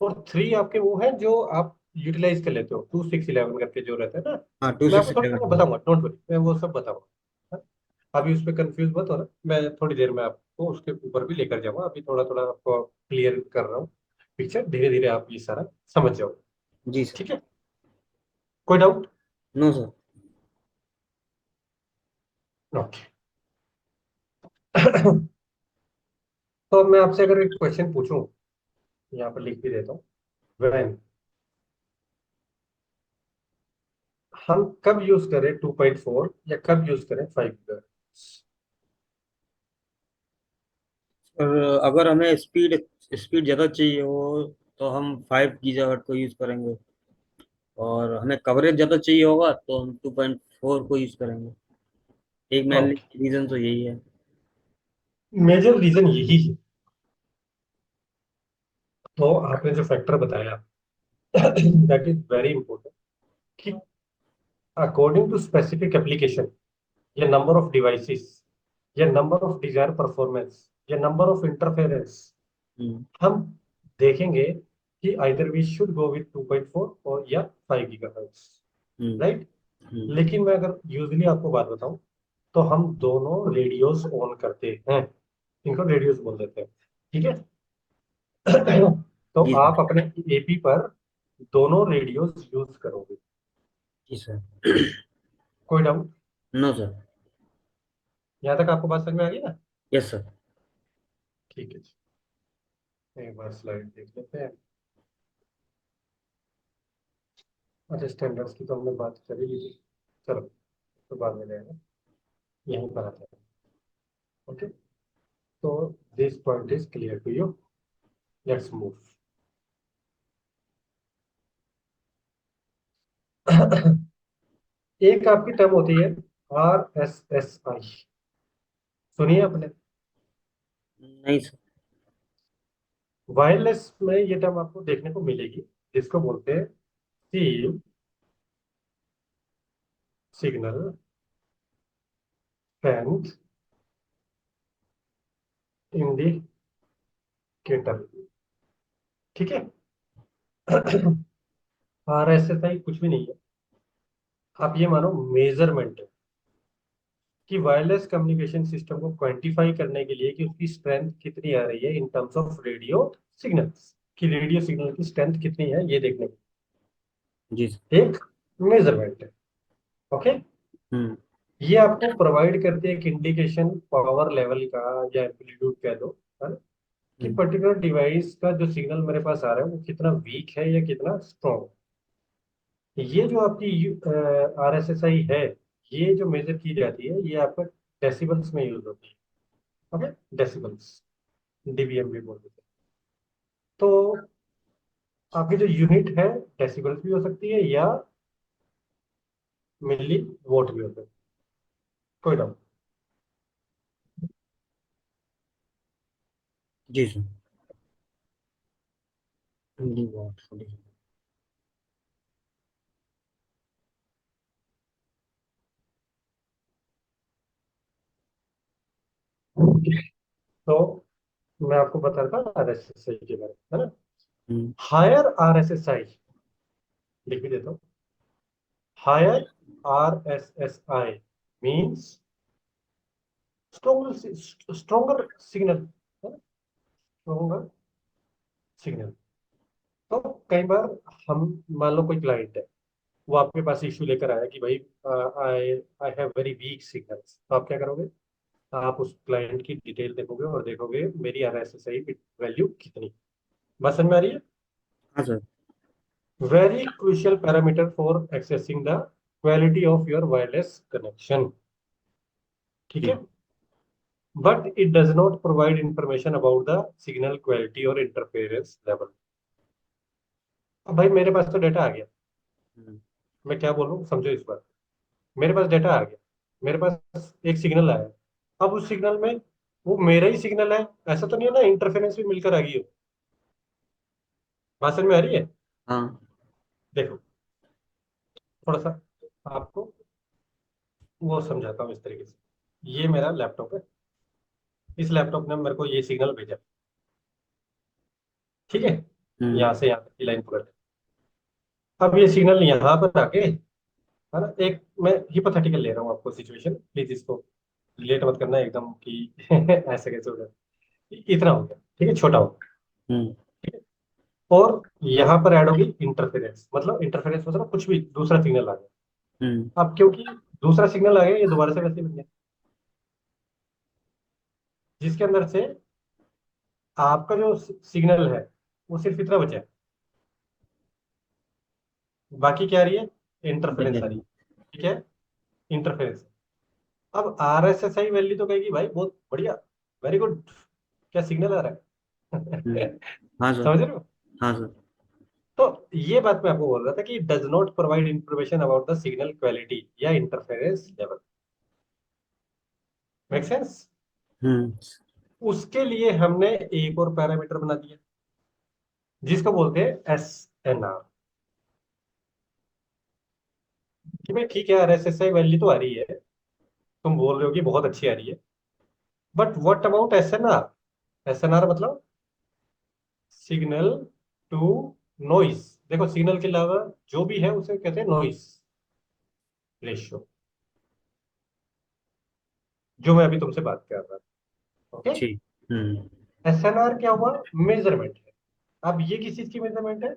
और 3 आपके वो हैं जो आप यूटिलाइज कर लेते हो, 2 6 11 करके जो रहता है ना। हाँ, टू मैं सिक्स आपको थोड़ी देर में इलेवन बताऊंगा, डोंट वरी, मैं वो सब बताऊंगा। हाँ? अभी उस पर कंफ्यूज मत हो ना, मैं थोड़ी देर में आपको उसके ऊपर भी लेकर जाऊंगा। अभी थोड़ा थोड़ा आपको क्लियर कर रहा हूँ पिक्चर, धीरे धीरे आप ये सारा समझ जाओ। जी सर। ठीक है, कोई डाउट? No sir. ओके। तो अब मैं आपसे अगर एक क्वेश्चन पूछूं, यहाँ पर लिख भी देता हूँ, व्हेन, हम कब यूज करें 2.4 या कब यूज करें 5 गीगाहर्ट्ज? और अगर हमें स्पीड स्पीड ज़्यादा चाहिए हो तो हम 5 गीगाहर्ट्ज को यूज़ करेंगे, और हमें कवरेज ज़्यादा चाहिए होगा तो हम 2.4 को यूज़ करेंगे। एक मेनली ओके, रीज़न तो यही है। मेजर रीजन यही है। तो आपने जो फैक्टर बताया, दैट इज वेरी इंपॉर्टेंट, कि अकॉर्डिंग टू स्पेसिफिक एप्लीकेशन, या नंबर ऑफ डिवाइसेस, या नंबर ऑफ डिजायर परफॉर्मेंस, या नंबर ऑफ इंटरफेरेंस, हम्म। हम देखेंगे कि either we should go with 2.4 और या 5 गीगाहर्ट्ज, हम्म। राइट। हम्म। लेकिन मैं अगर यूजली आपको बात बताऊं, तो हम दोनों रेडियोस ऑन करते हैं, इनको रेडियोस बोल देते हैं, ठीक है। तो जी आप सर। अपने एपी पर दोनों रेडियोस यूज करोगे, जी सर। कोई डाउट? No sir. यहाँ तक आपको बात समझ में आ गई ना? Yes sir. ठीक है जी, एक बार स्लाइड देख लेते हैं। अच्छा, स्टैंडर्ड्स की तो हमने बात कर ही ली थी, चलो तो बाद में जाएगा, यहीं पर आता है, ओके। तो this point is clear to you, let's move. एक आपकी टर्म होती है RSSI, सुनिए आपने? नहीं सर। वायरलेस में ये टर्म आपको देखने को मिलेगी, जिसको बोलते हैं सी सिग्नल स्ट्रेंथ इंडिकेटर। ठीक है। RSSI कुछ भी नहीं है, आप ये मानो मेजरमेंट है कि वायरलेस कम्युनिकेशन सिस्टम को क्वांटिफाई करने के लिए कि उसकी स्ट्रेंथ कितनी आ रही है इन टर्म्स ऑफ रेडियो सिग्नल्स, कि रेडियो सिग्नल की स्ट्रेंथ कितनी है ये देखने जी सर। की एक मेजरमेंट है। ओके। हम्म। ये आपको प्रोवाइड करती है एक इंडिकेशन पावर लेवल का या एम्पलीट्यूड कह दो, है ना, कि हम्म। पर्टिकुलर डिवाइस का जो सिग्नल मेरे पास आ रहा है वो कितना वीक है या कितना स्ट्रॉन्ग। ये जो आपकी RSSI है, ये जो मेजर की जाती है ये आपका डेसिबल्स में यूज होती है। ओके, डेसिबल्स, डीबीएम भी बोल देते हैं। तो आपकी जो यूनिट है डेसिबल्स भी हो सकती है या मिली वोट भी हो सकती है, कोई डाउट? जी सर। हिंदी बहुत थोड़ी। तो मैं आपको बता रहा था RSSI के बारे में, है ना। हम्म। हायर RSSI, लिख भी देता हूँ। Higher RSSI means stronger signal, stronger signal. तो कई बार हम, मान लो कोई क्लाइंट है, वो आपके पास इश्यू लेकर आया कि भाई I I have very weak signals, तो आप क्या करोगे? आप उस क्लाइंट की डिटेल देखोगे और देखोगे मेरी RSSI वैल्यू कितनी। बात समझ में आ रही है? हाँ sir. Very crucial parameter for accessing the quality of your wireless connection. ठीक है। जी। But it does not provide information about the signal quality और इंटरफेरेंस लेवल। अब भाई मेरे पास तो डेटा आ गया, हम्म। मैं क्या बोल रहा हूँ समझो इस बार। मेरे पास डेटा आ गया, मेरे पास एक सिग्नल आया। अब उस सिग्नल में वो मेरा ही सिग्नल है, ऐसा तो नहीं है ना इंटरफेरेंस भी मिलकर आ गई हो। बात समझ में आ रही है? हाँ। देखो, थोड़ा सा आपको वो समझाता हूँ इस तरीके से। ये मेरा लैपटॉप है, इस लैपटॉप ने मेरे को ये सिग्नल भेजा। ठीक है, हम्म। यहाँ से यहाँ तक की लाइन पकड़। अब ये सिग्नल यहाँ पर आके, है ना, एक मैं हिपोथेटिकल ले रहा हूँ आपको सिचुएशन, प्लीज इसको रिलेट मत करना एकदम कि ऐसे कैसे हो गया। इतना हो गया, ठीक है, छोटा हो गया। हम्म। ठीक है। और यहाँ पर ऐड होगी इंटरफेरेंस, मतलब इंटरफेरेंस मतलब कुछ भी दूसरा सिग्नल आ गया। हम्म। अब क्योंकि दूसरा सिग्नल आ गया, ये दोबारा से वैसे ही बन गया, जिसके अंदर से आपका जो सिग्नल है वो सिर्फ इतना बचा है, बाकी क्या आ रही है? इंटरफेरेंस आ रही है। ठीक है, इंटरफेरेंस। अब RSSI वैल्यू तो कहेगी भाई बहुत बढ़िया, वेरी गुड, क्या सिग्नल आ रहा हम्म। है। हाँ सर। समझ रहे हो? हाँ सर। तो ये बात मैं आपको बोल रहा था कि does not provide information about the signal quality या interference level. Make sense? Hmm. उसके लिए हमने एक और पैरामीटर बना दिया, जिसको बोलते हैं SNR। कि भाई ठीक है, RSSI वैल्यू तो आ रही है, तुम बोल रहे हो कि बहुत अच्छी आ रही है, but what about SNR? SNR मतलब सिग्नल टू नॉइस। देखो, सिग्नल के अलावा जो भी है उसे कहते हैं नॉइस रेशियो, जो मैं अभी तुमसे बात कर रहा था। ओके। ठीक। हम्म। SNR क्या हुआ? मेजरमेंट है। अब ये किस चीज की मेजरमेंट है?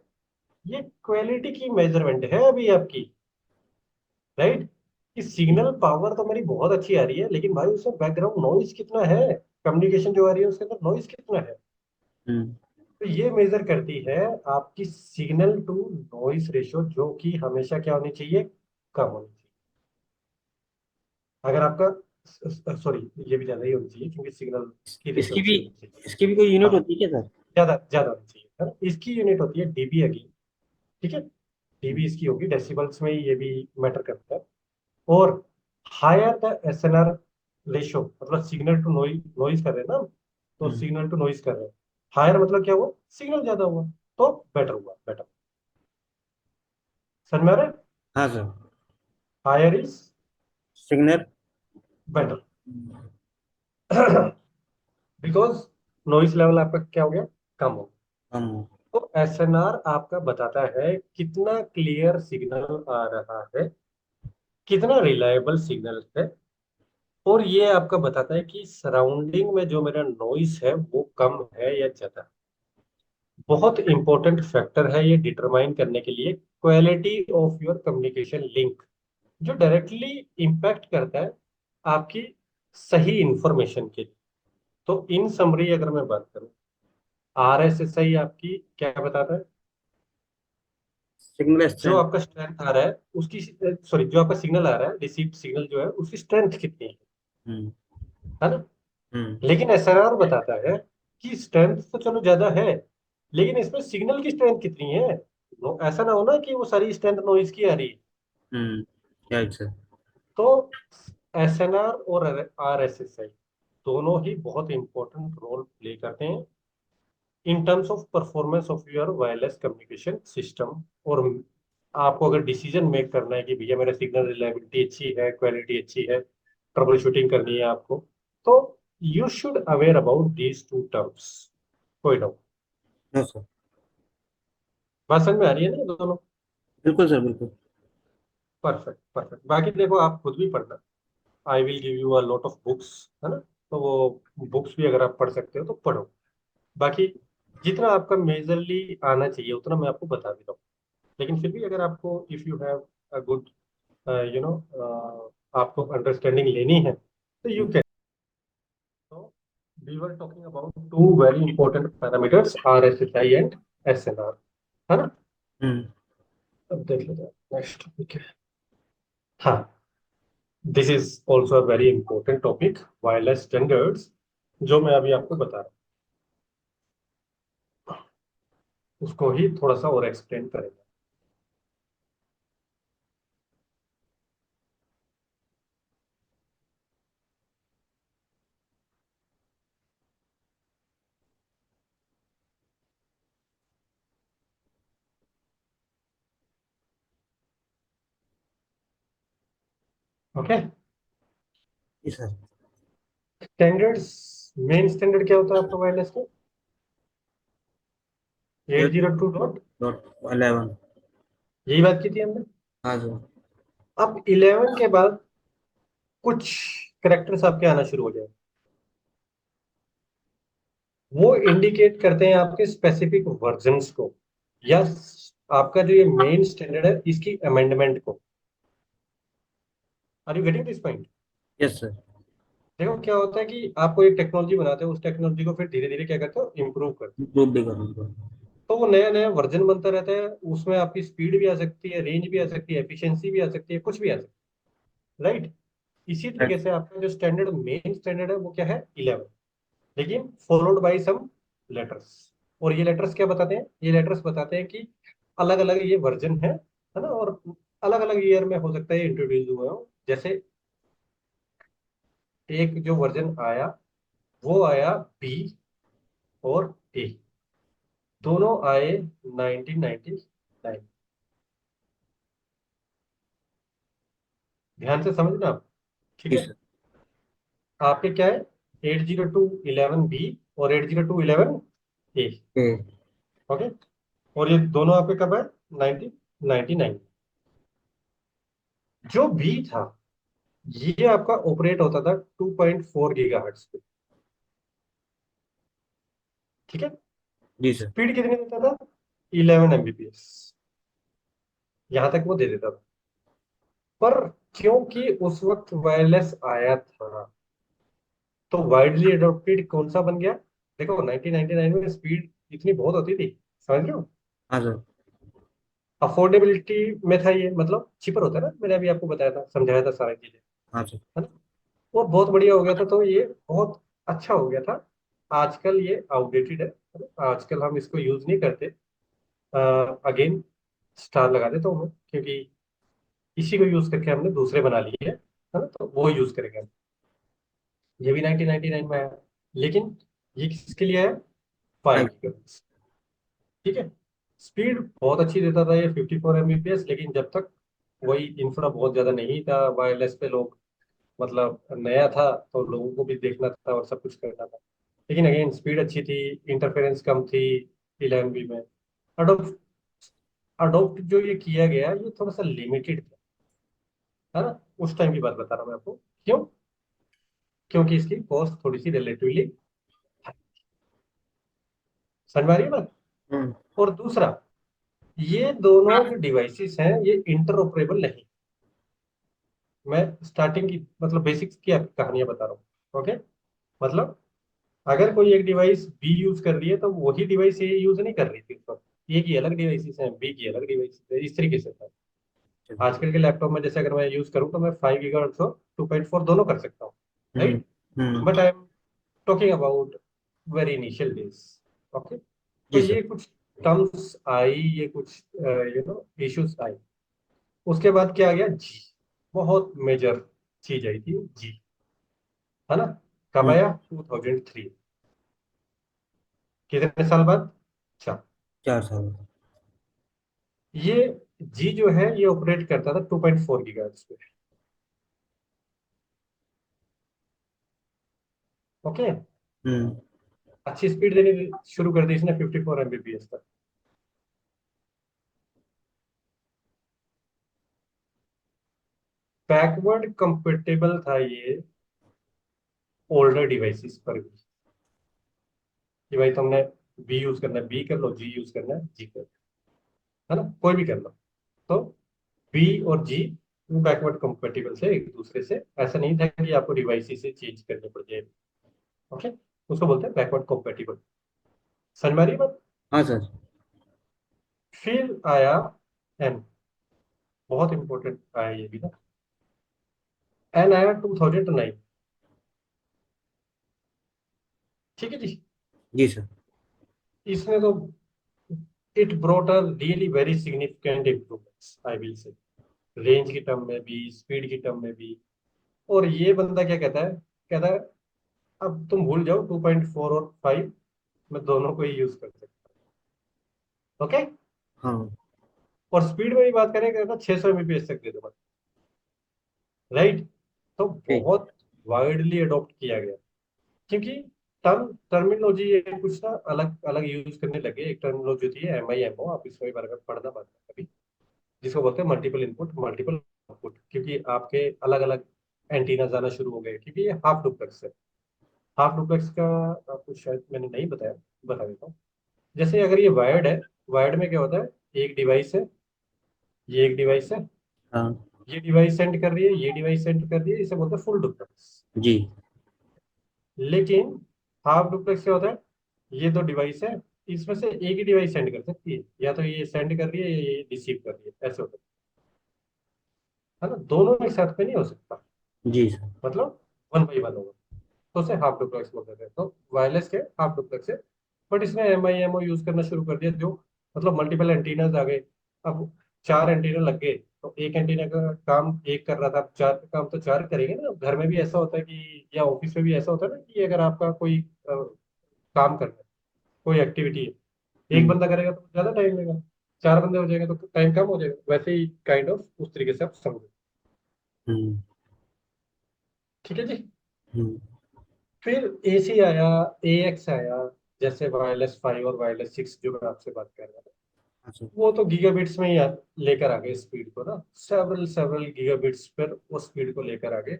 ये क्वालिटी की मेजरमेंट है अभी आपकी, राइट? कि सिग्नल पावर तो मेरी बहुत अच्छी आ रही है, लेकिन भाई उसमें बैकग्राउंड नॉइस कितना है, कम्युनिकेशन जो आ रही है उसके अंदर नॉइस कितना है। हम्म। तो ये मेजर करती है आपकी सिग्नल टू नॉइस रेशियो, जो कि हमेशा क्या होनी चाहिए? कम होनी चाहिए। अगर आपका, सॉरी, ये भी ज्यादा ही होनी चाहिए क्योंकि सिग्नल की रेशियो इसकी भी अच्छी होनी चाहिए। इसकी भी कोई यूनिट हाँ, होती है क्या सर? ज्यादा ज्यादा होनी चाहिए, है ना। इसकी यूनिट होती है डीबी अगली। ठीक है, हम्म। डीबी इसकी होगी, डेसिबल्स में ही ये भी मैटर करता है। और हायर द एसएनआर रेशो, मतलब सिग्नल टू नॉइज कर रहे हैं ना, तो हम्म, सिग्नल टू नॉइज कर रहे हैं, हायर मतलब क्या हुआ, सिग्नल ज्यादा हुआ, तो बेटर हुआ, बेटर। समझ में आ रहा है? हाँ sir. Higher is signal. Better. Because noise level आपका क्या हो गया, कम हो गया। हम। तो एसएनआर आपका बताता है कितना क्लियर सिग्नल आ रहा है, कितना रिलायबल सिग्नल है, और ये आपका बताता है कि सराउंडिंग में जो मेरा नॉइस है वो कम है या ज्यादा। बहुत इंपॉर्टेंट फैक्टर है ये डिटरमाइन करने के लिए, quality of your communication link, जो डायरेक्टली इंपैक्ट करता है आपकी सही इंफॉर्मेशन के लिए। तो इन समरी अगर मैं बात करूं, आरएसएसआई आपकी क्या बताता है, सिग्नल जो स्ट्रेंथ। आपका स्ट्रेंथ आ रहा है उसकी, सॉरी, जो आपका सिग्नल आ रहा है, रिसीव्ड सिग्नल जो है उसकी स्ट्रेंथ कितनी हम्म। है ना। हम्म। लेकिन एसएनआर बताता है कि स्ट्रेंथ तो चलो ज्यादा है, लेकिन इसमें सिग्नल की स्ट्रेंथ कितनी है। ऐसा ना हो ना कि वो सारी स्ट्रेंथ नॉइज की आ रही है। हम्म। Right sir. तो एसएनआर और आरएसएसआई दोनों ही बहुत इंपॉर्टेंट रोल प्ले करते हैं in terms of performance of your wireless communication system. और आपको अगर डिसीजन मेक करना है कि भैया मेरा सिग्नल रिलायबिलिटी अच्छी है, क्वालिटी अच्छी है, ट्रबल शूटिंग करनी है आपको, तो you should aware about these two terms. कोई डाउट? No sir. बात समझ में आ रही है ना ये दोनों? बिल्कुल सर, बिल्कुल। Perfect, perfect. बाकी देखो आप खुद भी पढ़ना, I will give you a lot of books, है ना, तो वो बुक्स भी अगर आप पढ़ सकते हो तो पढ़ो। बाकी जितना आपका मेजरली आना चाहिए उतना मैं आपको बता देता हूँ, लेकिन फिर भी अगर आपको if you have a good you know आपको अंडरस्टैंडिंग लेनी है तो यू कैन। तो we were talking about two very important parameters, RSSI and SNR, है ना। हम्म। अब देख लेते हैं नेक्स्ट टॉपिक है। हाँ, this is also a very important topic, wireless standards, जो मैं अभी आपको बता रहा हूँ उसको ही थोड़ा सा और एक्सप्लेन करेंगे। ओके। जी सर। स्टैंडर्ड्स, मेन स्टैंडर्ड क्या होता है आपका वायरलेस का? 802 डॉट, 8.11। यही बात की थी हमने। हाँ सर। अब 11 के बाद कुछ करेक्टर्स आपके आना शुरू हो जाए, वो इंडिकेट करते हैं आपके स्पेसिफिक वर्जन्स को, या आपका जो ये मेन स्टैंडर्ड है इसकी अमेंडमेंट को। Are you getting this point? Yes sir. देखो क्या होता है कि आपको एक टेक्नोलॉजी बनाते हो, उस टेक्नोलॉजी को फिर धीरे धीरे क्या करते हो, इम्प्रूव करते हो। इम्प्रूव भी करूँगा। तो वो नया नया वर्जन बनता रहता है, उसमें आपकी स्पीड भी आ सकती है, रेंज भी आ सकती है, एफिशिएंसी भी आ सकती है, कुछ भी आ सकती है, राइट। इसी तरीके से आपका जो स्टैंडर्ड, मेन स्टैंडर्ड है वो क्या है, 11, लेकिन फॉलोड बाई सम लेटर्स। और ये लेटर्स क्या बताते हैं, ये लेटर्स बताते हैं कि अलग अलग ये वर्जन है ना, और अलग अलग ईयर में हो सकता है इंट्रोड्यूस हुए हो। जैसे एक जो वर्जन आया वो आया बी, और ए दोनों आए 1999। ध्यान से समझना आप, ठीक जी है। सर। आपके क्या है, 802.11 बी और 802.11 ए। ए। ओके। और ये दोनों आपके कब है, 1999। जो बी था ये आपका ऑपरेट होता था 2.4 गीगाहर्ट्ज पे, ठीक है। जी सर। स्पीड कितनी देता था, 11 Mbps, यहां तक वो दे देता था। पर क्योंकि उस वक्त वायरलेस आया था तो वाइडली अडॉप्टेड कौन सा बन गया, देखो 1999 में स्पीड इतनी बहुत होती थी, समझ रहे हो। हाँ सर। अफोर्डेबिलिटी में था ये, मतलब चिपर होता है ना, मैंने अभी आपको बताया था, समझाया था सारी चीजें, है हाँ सर। ना। वो बहुत बढ़िया हो गया था, तो ये बहुत अच्छा हो गया था। आजकल ये आउटडेटेड है ना? आजकल हम इसको यूज नहीं करते। अगेन स्टार लगा देता हूँ मैं, क्योंकि इसी को यूज करके हमने दूसरे बना लिए है ना, तो वो यूज करेंगे हम। ये भी 1999 में आया, लेकिन ये किसके लिए है? 5 फाइव। गीगाहर्ट्ज। ठीक है। स्पीड बहुत अच्छी देता था ये 54 Mbps, लेकिन जब तक वही इंफ्रा बहुत ज्यादा नहीं था वायरलेस पे, लोग मतलब नया था तो लोगों को भी देखना था और सब कुछ करना था। लेकिन अगेन स्पीड अच्छी थी, इंटरफेरेंस कम थी 11 में। अडोप्ट अडोप्ट जो ये किया गया ये थोड़ा सा लिमिटेड था, है ना। उस टाइम की बात बता रहा हूँ मैं आपको। क्यों? क्योंकि इसकी कॉस्ट थोड़ी सी रिलेटिवली, समझ में आ रही है बात। हम्म। और दूसरा, ये दोनों जो डिवाइसेस हैं ये इंटरऑपरेबल नहीं। मैं स्टार्टिंग की मतलब बेसिक्स की आपकी कहानियां बता रहा हूँ, ओके। मतलब अगर कोई एक डिवाइस बी यूज कर रही है तो वही डिवाइस ए यूज नहीं कर रही थी उस वक्त। ए की अलग डिवाइसेस हैं, बी की अलग डिवाइसेस है, इस तरीके से था। आजकल के लैपटॉप में जैसे अगर मैं यूज करूँ तो मैं 5 गीगाहर्ट्ज और 2.4 दोनों कर सकता हूँ, hmm. Right. Hmm. But I am talking about very initial days, okay. तो जी सर। ये कुछ टर्म्स आई, ये कुछ इश्यूज आई। उसके बाद क्या आ गया? जी। बहुत मेजर चीज आई थी जी, है ना। कब हम्म। आया? 2003। कितने साल बाद? अच्छा। 4 साल। ये जी जो है ये ऑपरेट करता था 2.4 गीगाहर्ट्ज पे, ओके। हम्म। अच्छी स्पीड देनी शुरू कर दी इसने 54 Mbps तक। बैकवर्ड कंपेटेबल था ये ओल्डर डिवाइसेस पर भी, कि भाई तुमने बी यूज करना है बी कर लो, जी यूज करना है जी कर लो, है ना, कोई भी कर लो। तो बी और जी बैकवर्ड कंपेटेबल थे एक दूसरे से। ऐसा नहीं था कि आपको डिवाइसेस से चेंज करनी पड़ जाए, ओके। उसको बोलते हैं बैकवर्ड कंपेटेबल। समझ में आ रही है बात। हाँ सर। फिर आया एन, बहुत इंपॉर्टेंट आया ये भी ना। एन आया 2009। ठीक है जी। जी सर। इसमें तो it brought a really very significant improvements, I will say. Range की टर्म में भी, स्पीड की टर्म में भी। और ये बंदा क्या कहता है? कहता है अब तुम भूल जाओ 2.4 और 5, मैं दोनों को ही यूज कर सकता हूँ, ओके। हाँ। और स्पीड में भी बात करें, कहता 600 Mbps तक दे दो, राइट। तो ठीक। बहुत वाइडली अडॉप्ट किया गया, क्योंकि टर्मिनोलॉजी ये कुछ ना अलग अलग यूज करने लगे। एक टर्मिनोलॉजी होती है MIMO, आप इसके बारे में पढ़ना मत कभी, जिसको बोलते हैं मल्टीपल इनपुट मल्टीपल आउटपुट। क्योंकि आपके अलग अलग एंटीना आना शुरू हो गए, क्योंकि ये हाफ डुप्लेक्स है। हाफ डुप्लेक्स का आपको शायद मैंने नहीं बताया, बता देता हूँ। जैसे अगर ये वायर्ड है, वायर्ड में क्या होता है? एक डिवाइस है, ये एक डिवाइस है, हाँ। ये डिवाइस सेंड कर रही है, ये डिवाइस सेंड कर रही है, इसे बोलते हैं फुल डुप्लेक्स। जी। लेकिन हाफ डुप्लेक्स क्या होता है? ये दो डिवाइस है, इसमें से एक ही डिवाइस सेंड कर सकती है, या तो ये सेंड कर रही है या ये रिसीव कर रही है, ऐसे होता है ना। दोनों एक साथ में नहीं हो सकता, जी सर। मतलब वन बाई वन होगा, तो उसे हाफ डुप्लेक्स बोलते थे। तो वायरलेस के हाफ डुप्लेक्स है। बट इसने MIMO यूज करना शुरू कर दिया, जो मतलब मल्टीपल एंटीनाज आ गए। अब 4 एंटीना लग गए, तो एक एंटीना का काम एक कर रहा था, अब चार का काम तो चार करेंगे ना। घर में भी ऐसा होता है कि, या ऑफिस में भी ऐसा होता है ना, कि अगर आपका कोई काम करना है, कोई एक्टिविटी है, एक हम्म। बंदा करेगा तो ज्यादा टाइम लेगा, 4 बंदे हो जाएंगे तो टाइम कम हो जाएगा। वैसे ही काइंड ऑफ उस तरीके से आप समझो। हम्म। ठीक है जी। हम्म। फिर AC आया, AX आया। जैसे वायरलेस 5 और वायरलेस 6 जो मैं आपसे बात कर रहा था, हाँ सर। वो तो गीगाबिट्स में ही लेकर आ गए स्पीड को ना। सेवरल सेवरल गीगाबिट्स पर वो स्पीड को लेकर आ गए।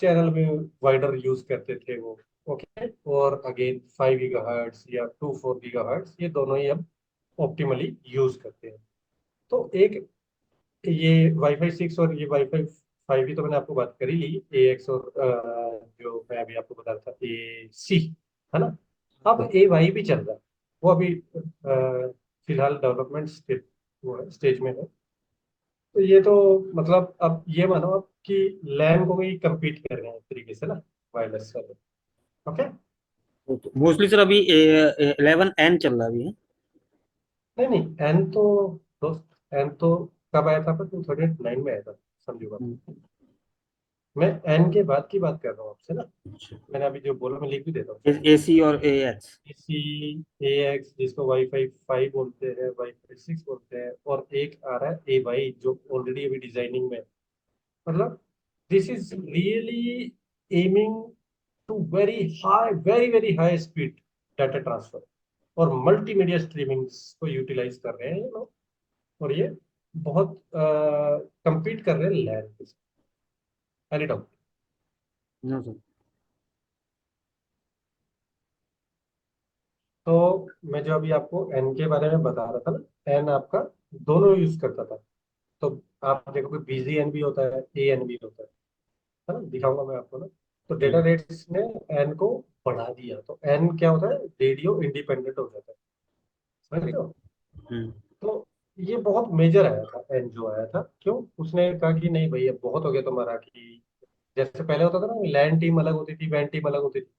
चैनल में वाइडर यूज करते थे वो, ओके। और अगेन 5 गीगाहर्ट्ज या 4 गीगाहर्ट्ज, ये दोनों ही हम ऑप्टिमली यूज करते हैं। तो एक ये वाईफाई 6 और ये वाईफाई 5 की तो मैंने आपको बात करी ली। AX और जो मैं अभी आपको बता रहा था AC, है ना। अब AY भी चल रहा है, वो अभी फिलहाल डेवलपमेंट स्टेज, वो है स्टेज में है। तो ये तो मतलब अब ये मानो अब कि लैन को भी compete कर रहे हैं एक तरीके से ना, वायरलेस वाले, ओके। मोस्टली सर अभी 11N चल रहा अभी है। नहीं नहीं, एन तो दोस्त, एन तो कब आया था? 2009 में आया था, समझो बात। हम्म, मैं एन के बाद की बात कर रहा हूँ आपसे ना। अच्छा। मैंने अभी जो बोला मैं लिख भी देता हूँ, चलो। AC और AX। सी ए एक्स, जिसको वाईफाई 5 बोलते हैं, वाईफाई 6 बोलते हैं, और एक आ रहा है ए वाई, जो ऑलरेडी अभी डिजाइनिंग में है। मतलब this is really aiming to very very high speed data transfer, और मल्टीमीडिया स्ट्रीमिंग को यूटिलाइज कर रहे हैं ये लोग। और ये बहुत compete कर रहे हैं लैन के साथ। Any doubt? No sir. तो मैं जो अभी आपको एन के बारे में बता रहा था ना, एन आपका दोनों यूज करता था। तो आप देखोगे बीजी एन भी होता है, ए एन भी होता है ना, दिखाऊंगा मैं आपको ना। तो डेटा हम्म, रेट्स ने एन को बढ़ा दिया, तो एन क्या होता है, रेडियो इंडिपेंडेंट हो जाता है। समझ रहे हो? हम्म, तो ये बहुत मेजर आया था एन, जो आया था, क्यों? उसने कहा कि नहीं भाई, अब बहुत हो गया तुम्हारा। कि जैसे पहले होता था ना, लैन टीम अलग होती थी, वैन टीम अलग होती थी।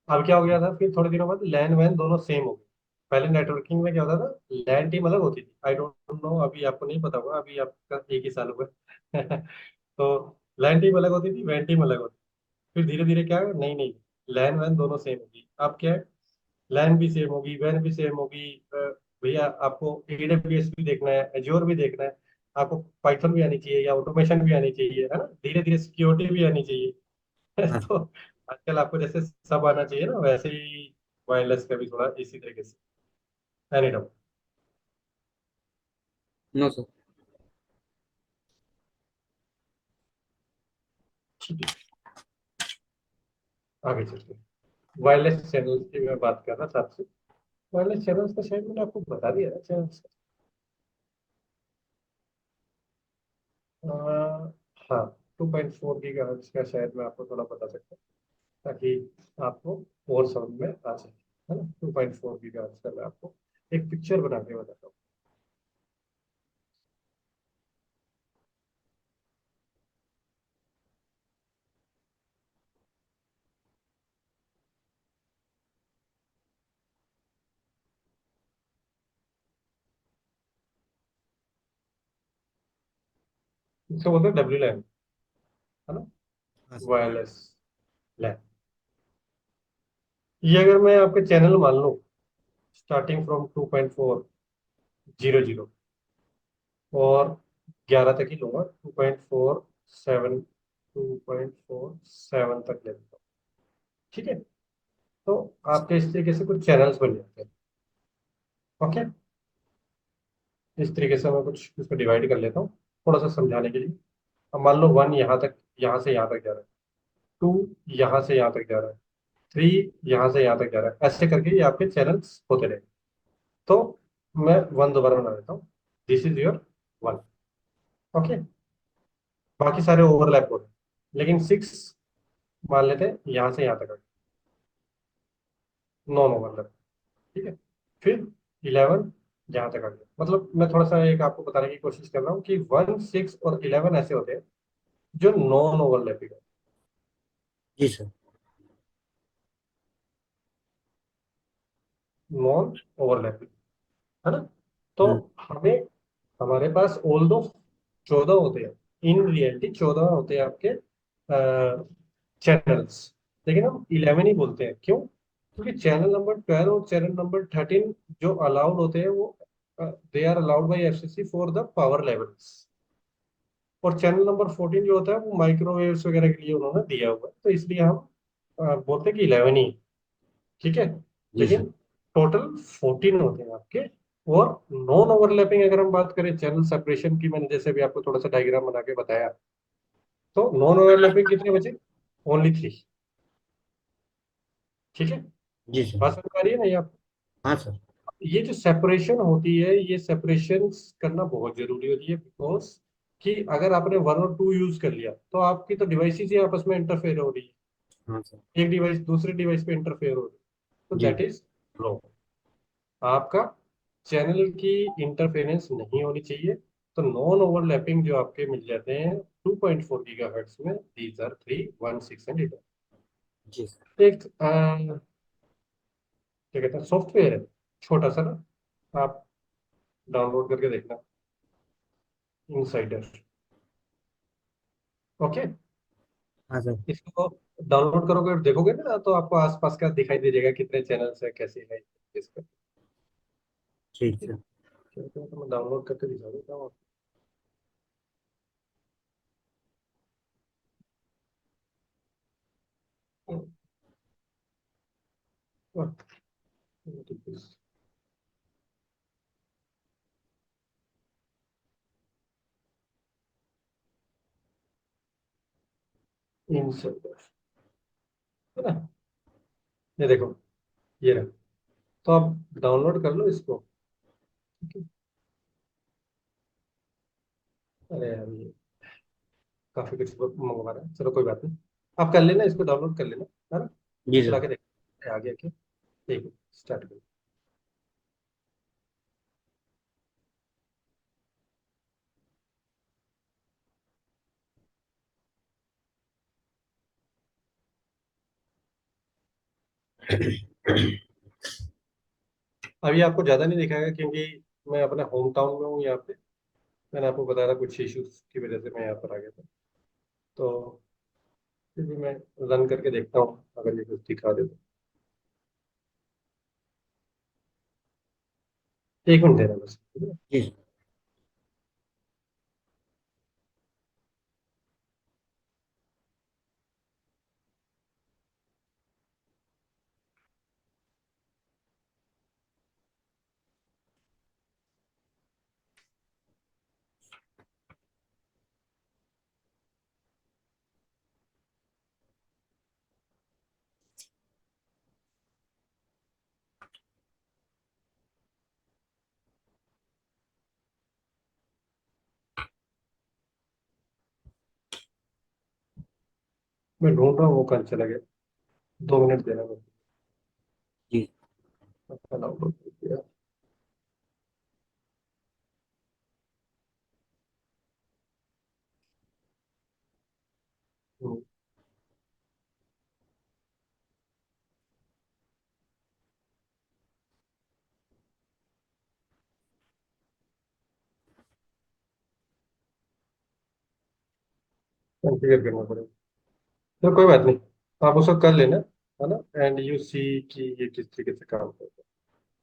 अब क्या हो गया था, फिर थोड़े दिनों बाद लैन वैन दोनों सेम हो गए। पहले नेटवर्किंग में क्या होता था, लैन टीम अलग होती थी। आई डोंट नो, अभी आपको नहीं पता होगा, अभी आपका एक ही साल हुआ है। तो लैन टीम अलग होती थी, वैन टीम अलग होती थी। फिर धीरे धीरे क्या है, नहीं नहीं, लैन वैन दोनों सेम होगी। अब क्या है, लैन भी सेम होगी, वैन भी सेम होगी। भैया आपको AWS भी देखना है, एज्योर भी देखना है, आपको पाइथन भी आनी चाहिए, या ऑटोमेशन भी आनी चाहिए, है ना, धीरे धीरे सिक्योरिटी भी आनी चाहिए। हाँ। तो आजकल आपको जैसे सब आना चाहिए ना, वैसे ही वायरलेस का भी थोड़ा इसी तरीके से। Any doubt? No sir. ठीक है, आगे चलते हैं। वायरलेस चैनल्स की मैं बात कर रहा था आपसे। वायरलेस चैनल्स का शायद मैंने आपको बता दिया ना, चैनल्स। हाँ, 2.4 गीगाहर्ट्ज का शायद मैं आपको थोड़ा बता सकता हूँ, ताकि आपको और समझ में आ सके, है ना। 2.4 गीगाहर्ट्ज का मैं आपको एक पिक्चर बना के बताता हूँ। इसको बोलते हैं डब्ल्यू लैन, है ना, हाँ सर। वायरलेस लैन। ये अगर मैं आपके चैनल मान लूँ, स्टार्टिंग फ्रॉम 2.400 और 11 तक ही लूंगा, 2.47, 2.47 तक ले लेता हूँ। ठीक है, तो आपके इस तरीके से कुछ चैनल्स बन जाते हैं। ओके, इस तरीके से मैं कुछ इसको डिवाइड कर लेता हूँ, थोड़ा सा समझाने के लिए। अब मान लो वन यहाँ तक, यहाँ से यहाँ तक जा रहा है, टू यहाँ से यहाँ तक जा रहा है, थ्री यहाँ से यहाँ तक जा रहा है, ऐसे करके ये आपके चैनल्स होते रहेंगे। तो मैं वन दोबारा बना देता हूँ, this is your one. Okay, बाकी सारे ओवरलैप हो रहे हैं, लेकिन सिक्स मान लेते हैं यहाँ से यहाँ तक, नॉन ओवरलैप। ठीक है, फिर 11 यहाँ तक आ गया। मतलब मैं थोड़ा सा एक आपको बताने की कोशिश कर रहा हूँ कि 1, 6 और 11 ऐसे होते हैं जो नॉन ओवरलैपिंग है। जी सर। नॉन ओवरलैपिंग, है ना। तो हम्म, हमें, हमारे पास ऑल दो 14 होते हैं, इन रियलिटी 14 होते हैं आपके चैनल्स, लेकिन हम 11 ही बोलते हैं। क्यों? क्योंकि चैनल नंबर 12 और चैनल नंबर 13 जो अलाउड होते हैं, वो they are allowed by FCC for the power levels. और चैनल नंबर 14 जो होता है, वो माइक्रोवेव्स वगैरह के लिए उन्होंने दिया हुआ है, तो इसलिए हम बोलते हैं कि 11 ही। ठीक है, जी सर। लेकिन टोटल 14 होते हैं आपके। और नॉन ओवरलैपिंग अगर हम बात करें चैनल सेपरेशन की, मैंने जैसे भी आपको थोड़ा सा डायग्राम बना के बताया, तो नॉन ओवरलैपिंग कितने बचे? ओनली 3। ठीक है, जी सर। बात समझ में आ रही है ना ये आप? हाँ सर। ये जो सेपरेशन होती है, ये सेपरेशन करना बहुत जरूरी होती है, बिकॉज कि अगर आपने 1 और 2 यूज कर लिया, तो आपकी तो डिवाइसेस ही आपस में इंटरफेयर हो रही हाँ सर। है, एक डिवाइस दूसरे डिवाइस पे इंटरफेयर हो रही है, तो जी। That is wrong. आपका चैनल की इंटरफेरेंस नहीं होनी चाहिए। तो नॉन ओवरलैपिंग जो आपके मिल जाते हैं 2.4 गीगाहर्ट्ज में, दीज आर 3, 1, 6 एंड 11। जी सर। एक क्या कहते हैं, सॉफ्टवेयर है छोटा सा ना, आप डाउनलोड करके देखना, इनसाइडर। ओके। हाँ सर। इसको डाउनलोड करोगे और देखोगे ना, तो आपको आसपास का दिखाई दे जाएगा कितने चैनल्स है, कैसे है इस पर। ठीक है। तो मैं डाउनलोड करके दिखा देता हूँ आपको। इंसर्ट है ना, ये देखो, ये रहा। तो आप डाउनलोड कर लो इसको। ठीक है? अरे यार, ये काफी कुछ मंगवा रहा है, चलो कोई बात नहीं। आप कर लेना, इसको डाउनलोड कर लेना, है ना। जी मैं चला सर। के देखते हैं आगे क्या। ठीक है, स्टार्ट करो। अभी आपको ज्यादा नहीं दिखाएगा, क्योंकि मैं अपने होम टाउन में हूँ यहाँ पे। मैंने आपको बताया था कुछ इश्यूज की वजह से मैं यहाँ पर आ गया था। तो फिर भी मैं रन करके देखता हूँ, अगर ये कुछ दिखा दे तो। 1 मिनट देना बस, ठीक है? जी सर। मैं ढूंढ रहा हूँ, वो कहाँ चला गया। 2 मिनट देना बस। जी। अच्छा, डाउनलोड कर दिया। कॉन्फ़िगर करना पड़ेगा। तो कोई बात नहीं, आप उसको कर लेना, है ना। एंड यू सी कि ये किस तरीके से काम करता है।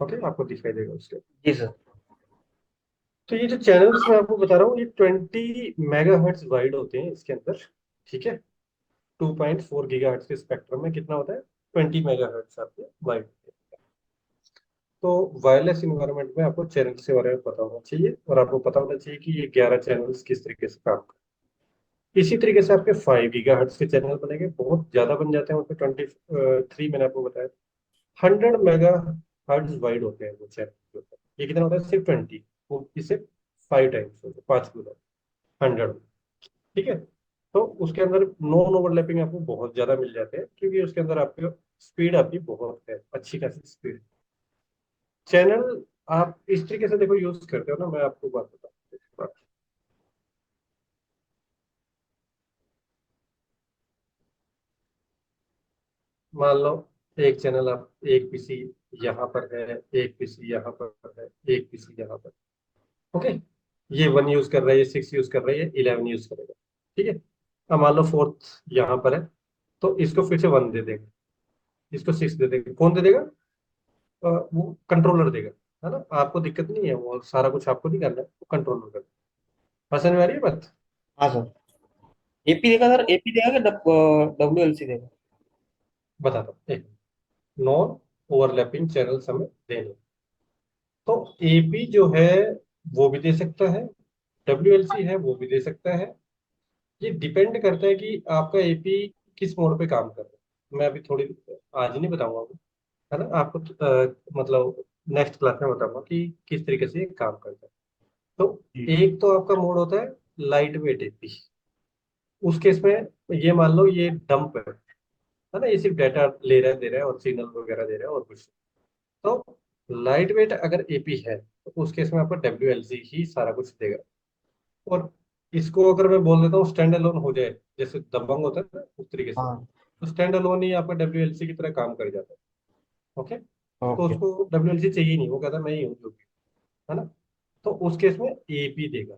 ओके, आपको दिखाई देगा उसके। जी सर। तो ये जो चैनल्स मैं आपको बता रहा हूँ, ये 20 मेगाहर्ट्ज वाइड होते हैं इसके अंदर। ठीक है। 2.4 गीगाहर्ट्ज के स्पेक्ट्रम में कितना होता है, 20 मेगाहर्ट्ज आपके वाइड। तो वायरलेस इन्वायरमेंट में आपको चैनल्स के बारे में पता होना चाहिए, और आपको पता होना चाहिए कि ये 11 चैनल्स किस तरीके से काम करते हैं। इसी तरीके से आपके 5 गीगाहर्ट्ज के चैनल बनेंगे, बहुत ज्यादा बन जाते हैं उसमें। 23 मैंने आपको बताया। 100 मेगाहर्ट्ज वाइड होते हैं वो चैनल। ये कितना होता है, सिर्फ 20। वो इससे 5 टाइम्स होते हैं, 5 गुना 100। ठीक है। तो उसके अंदर नॉन ओवरलैपिंग आपको बहुत ज्यादा मिल जाते हैं, क्योंकि उसके अंदर आपकी स्पीड आपकी बहुत है, अच्छी खासी स्पीड। चैनल आप इस तरीके से देखो यूज करते हो ना, मैं आपको बात बताऊँ। मान लो एक चैनल, आप एक पीसी यहाँ पर है, एक पीसी यहाँ पर है, एक पीसी यहाँ पर। ओके। ये 1 यूज कर रहा है, ये 6 यूज कर रहा है, ये 11 यूज करेगा। ठीक है। अब मान लो फोर्थ यहाँ पर है, तो इसको फिर से 1 दे देगा, इसको 6 दे देगा। कौन दे देगा? वो कंट्रोलर देगा, है ना। आपको दिक्कत नहीं है, वो सारा कुछ आपको नहीं करना है, वो कंट्रोलर करना है। समझ में आ रही है बात? हाँ सर। एपी देगा सर, एपी देगा कि WLC देगा? बताता हूँ, एक नॉन ओवरलैपिंग चैनल हमें देने। तो एपी जो है वो भी दे सकता है, डब्ल्यूएलसी है वो भी दे सकता है। ये डिपेंड करता है कि आपका एपी किस मोड पे काम कर रहा है। मैं अभी थोड़ी आज नहीं बताऊंगा आपको, है ना। आपको मतलब नेक्स्ट क्लास में बताऊंगा कि किस तरीके से ये काम करता है। तो जी। एक तो आपका मोड होता है लाइट वेट एपी। उस केस में ये मान लो ये डंप है ना, ये सिर्फ डाटा ले रहा है, दे रहा है, और सिग्नल वगैरह दे रहा है, और कुछ। तो लाइट वेट अगर एपी है, तो उस केस में आपको डब्ल्यूएलसी ही सारा कुछ देगा। और इसको अगर मैं बोल देता हूँ स्टैंड अलोन हो जाए, जैसे दबंग होता है ना उस तरीके से, हाँ। तो स्टैंड अलोन ही आपका डब्ल्यूएलसी की तरह काम कर जाता है। ओके। तो ओके। उसको डब्ल्यूएलसी चाहिए नहीं, वो कहता है मैं ही हूँ जो भी, है ना। तो उस केस में एपी देगा।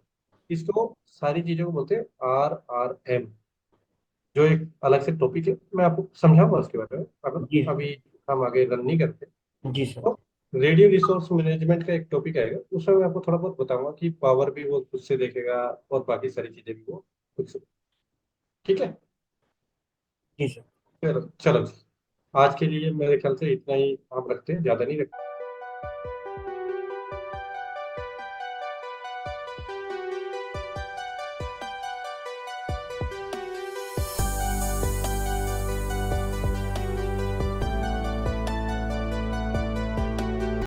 इसको सारी चीजों को बोलते हैं RRM, जो एक अलग से टॉपिक है, मैं आपको समझाऊंगा उसके बारे में, अगर जी अभी हम आगे रन नहीं करते। जी सर। तो रेडियो रिसोर्स मैनेजमेंट का एक टॉपिक आएगा, उसमें मैं आपको थोड़ा बहुत बताऊंगा कि पावर भी वो खुद से देखेगा और बाकी सारी चीजें भी वो खुद से। ठीक है। जी सर। चलो चलो जी। आज के लिए मेरे ख्याल से इतना ही हम रखते हैं, ज्यादा नहीं रखते।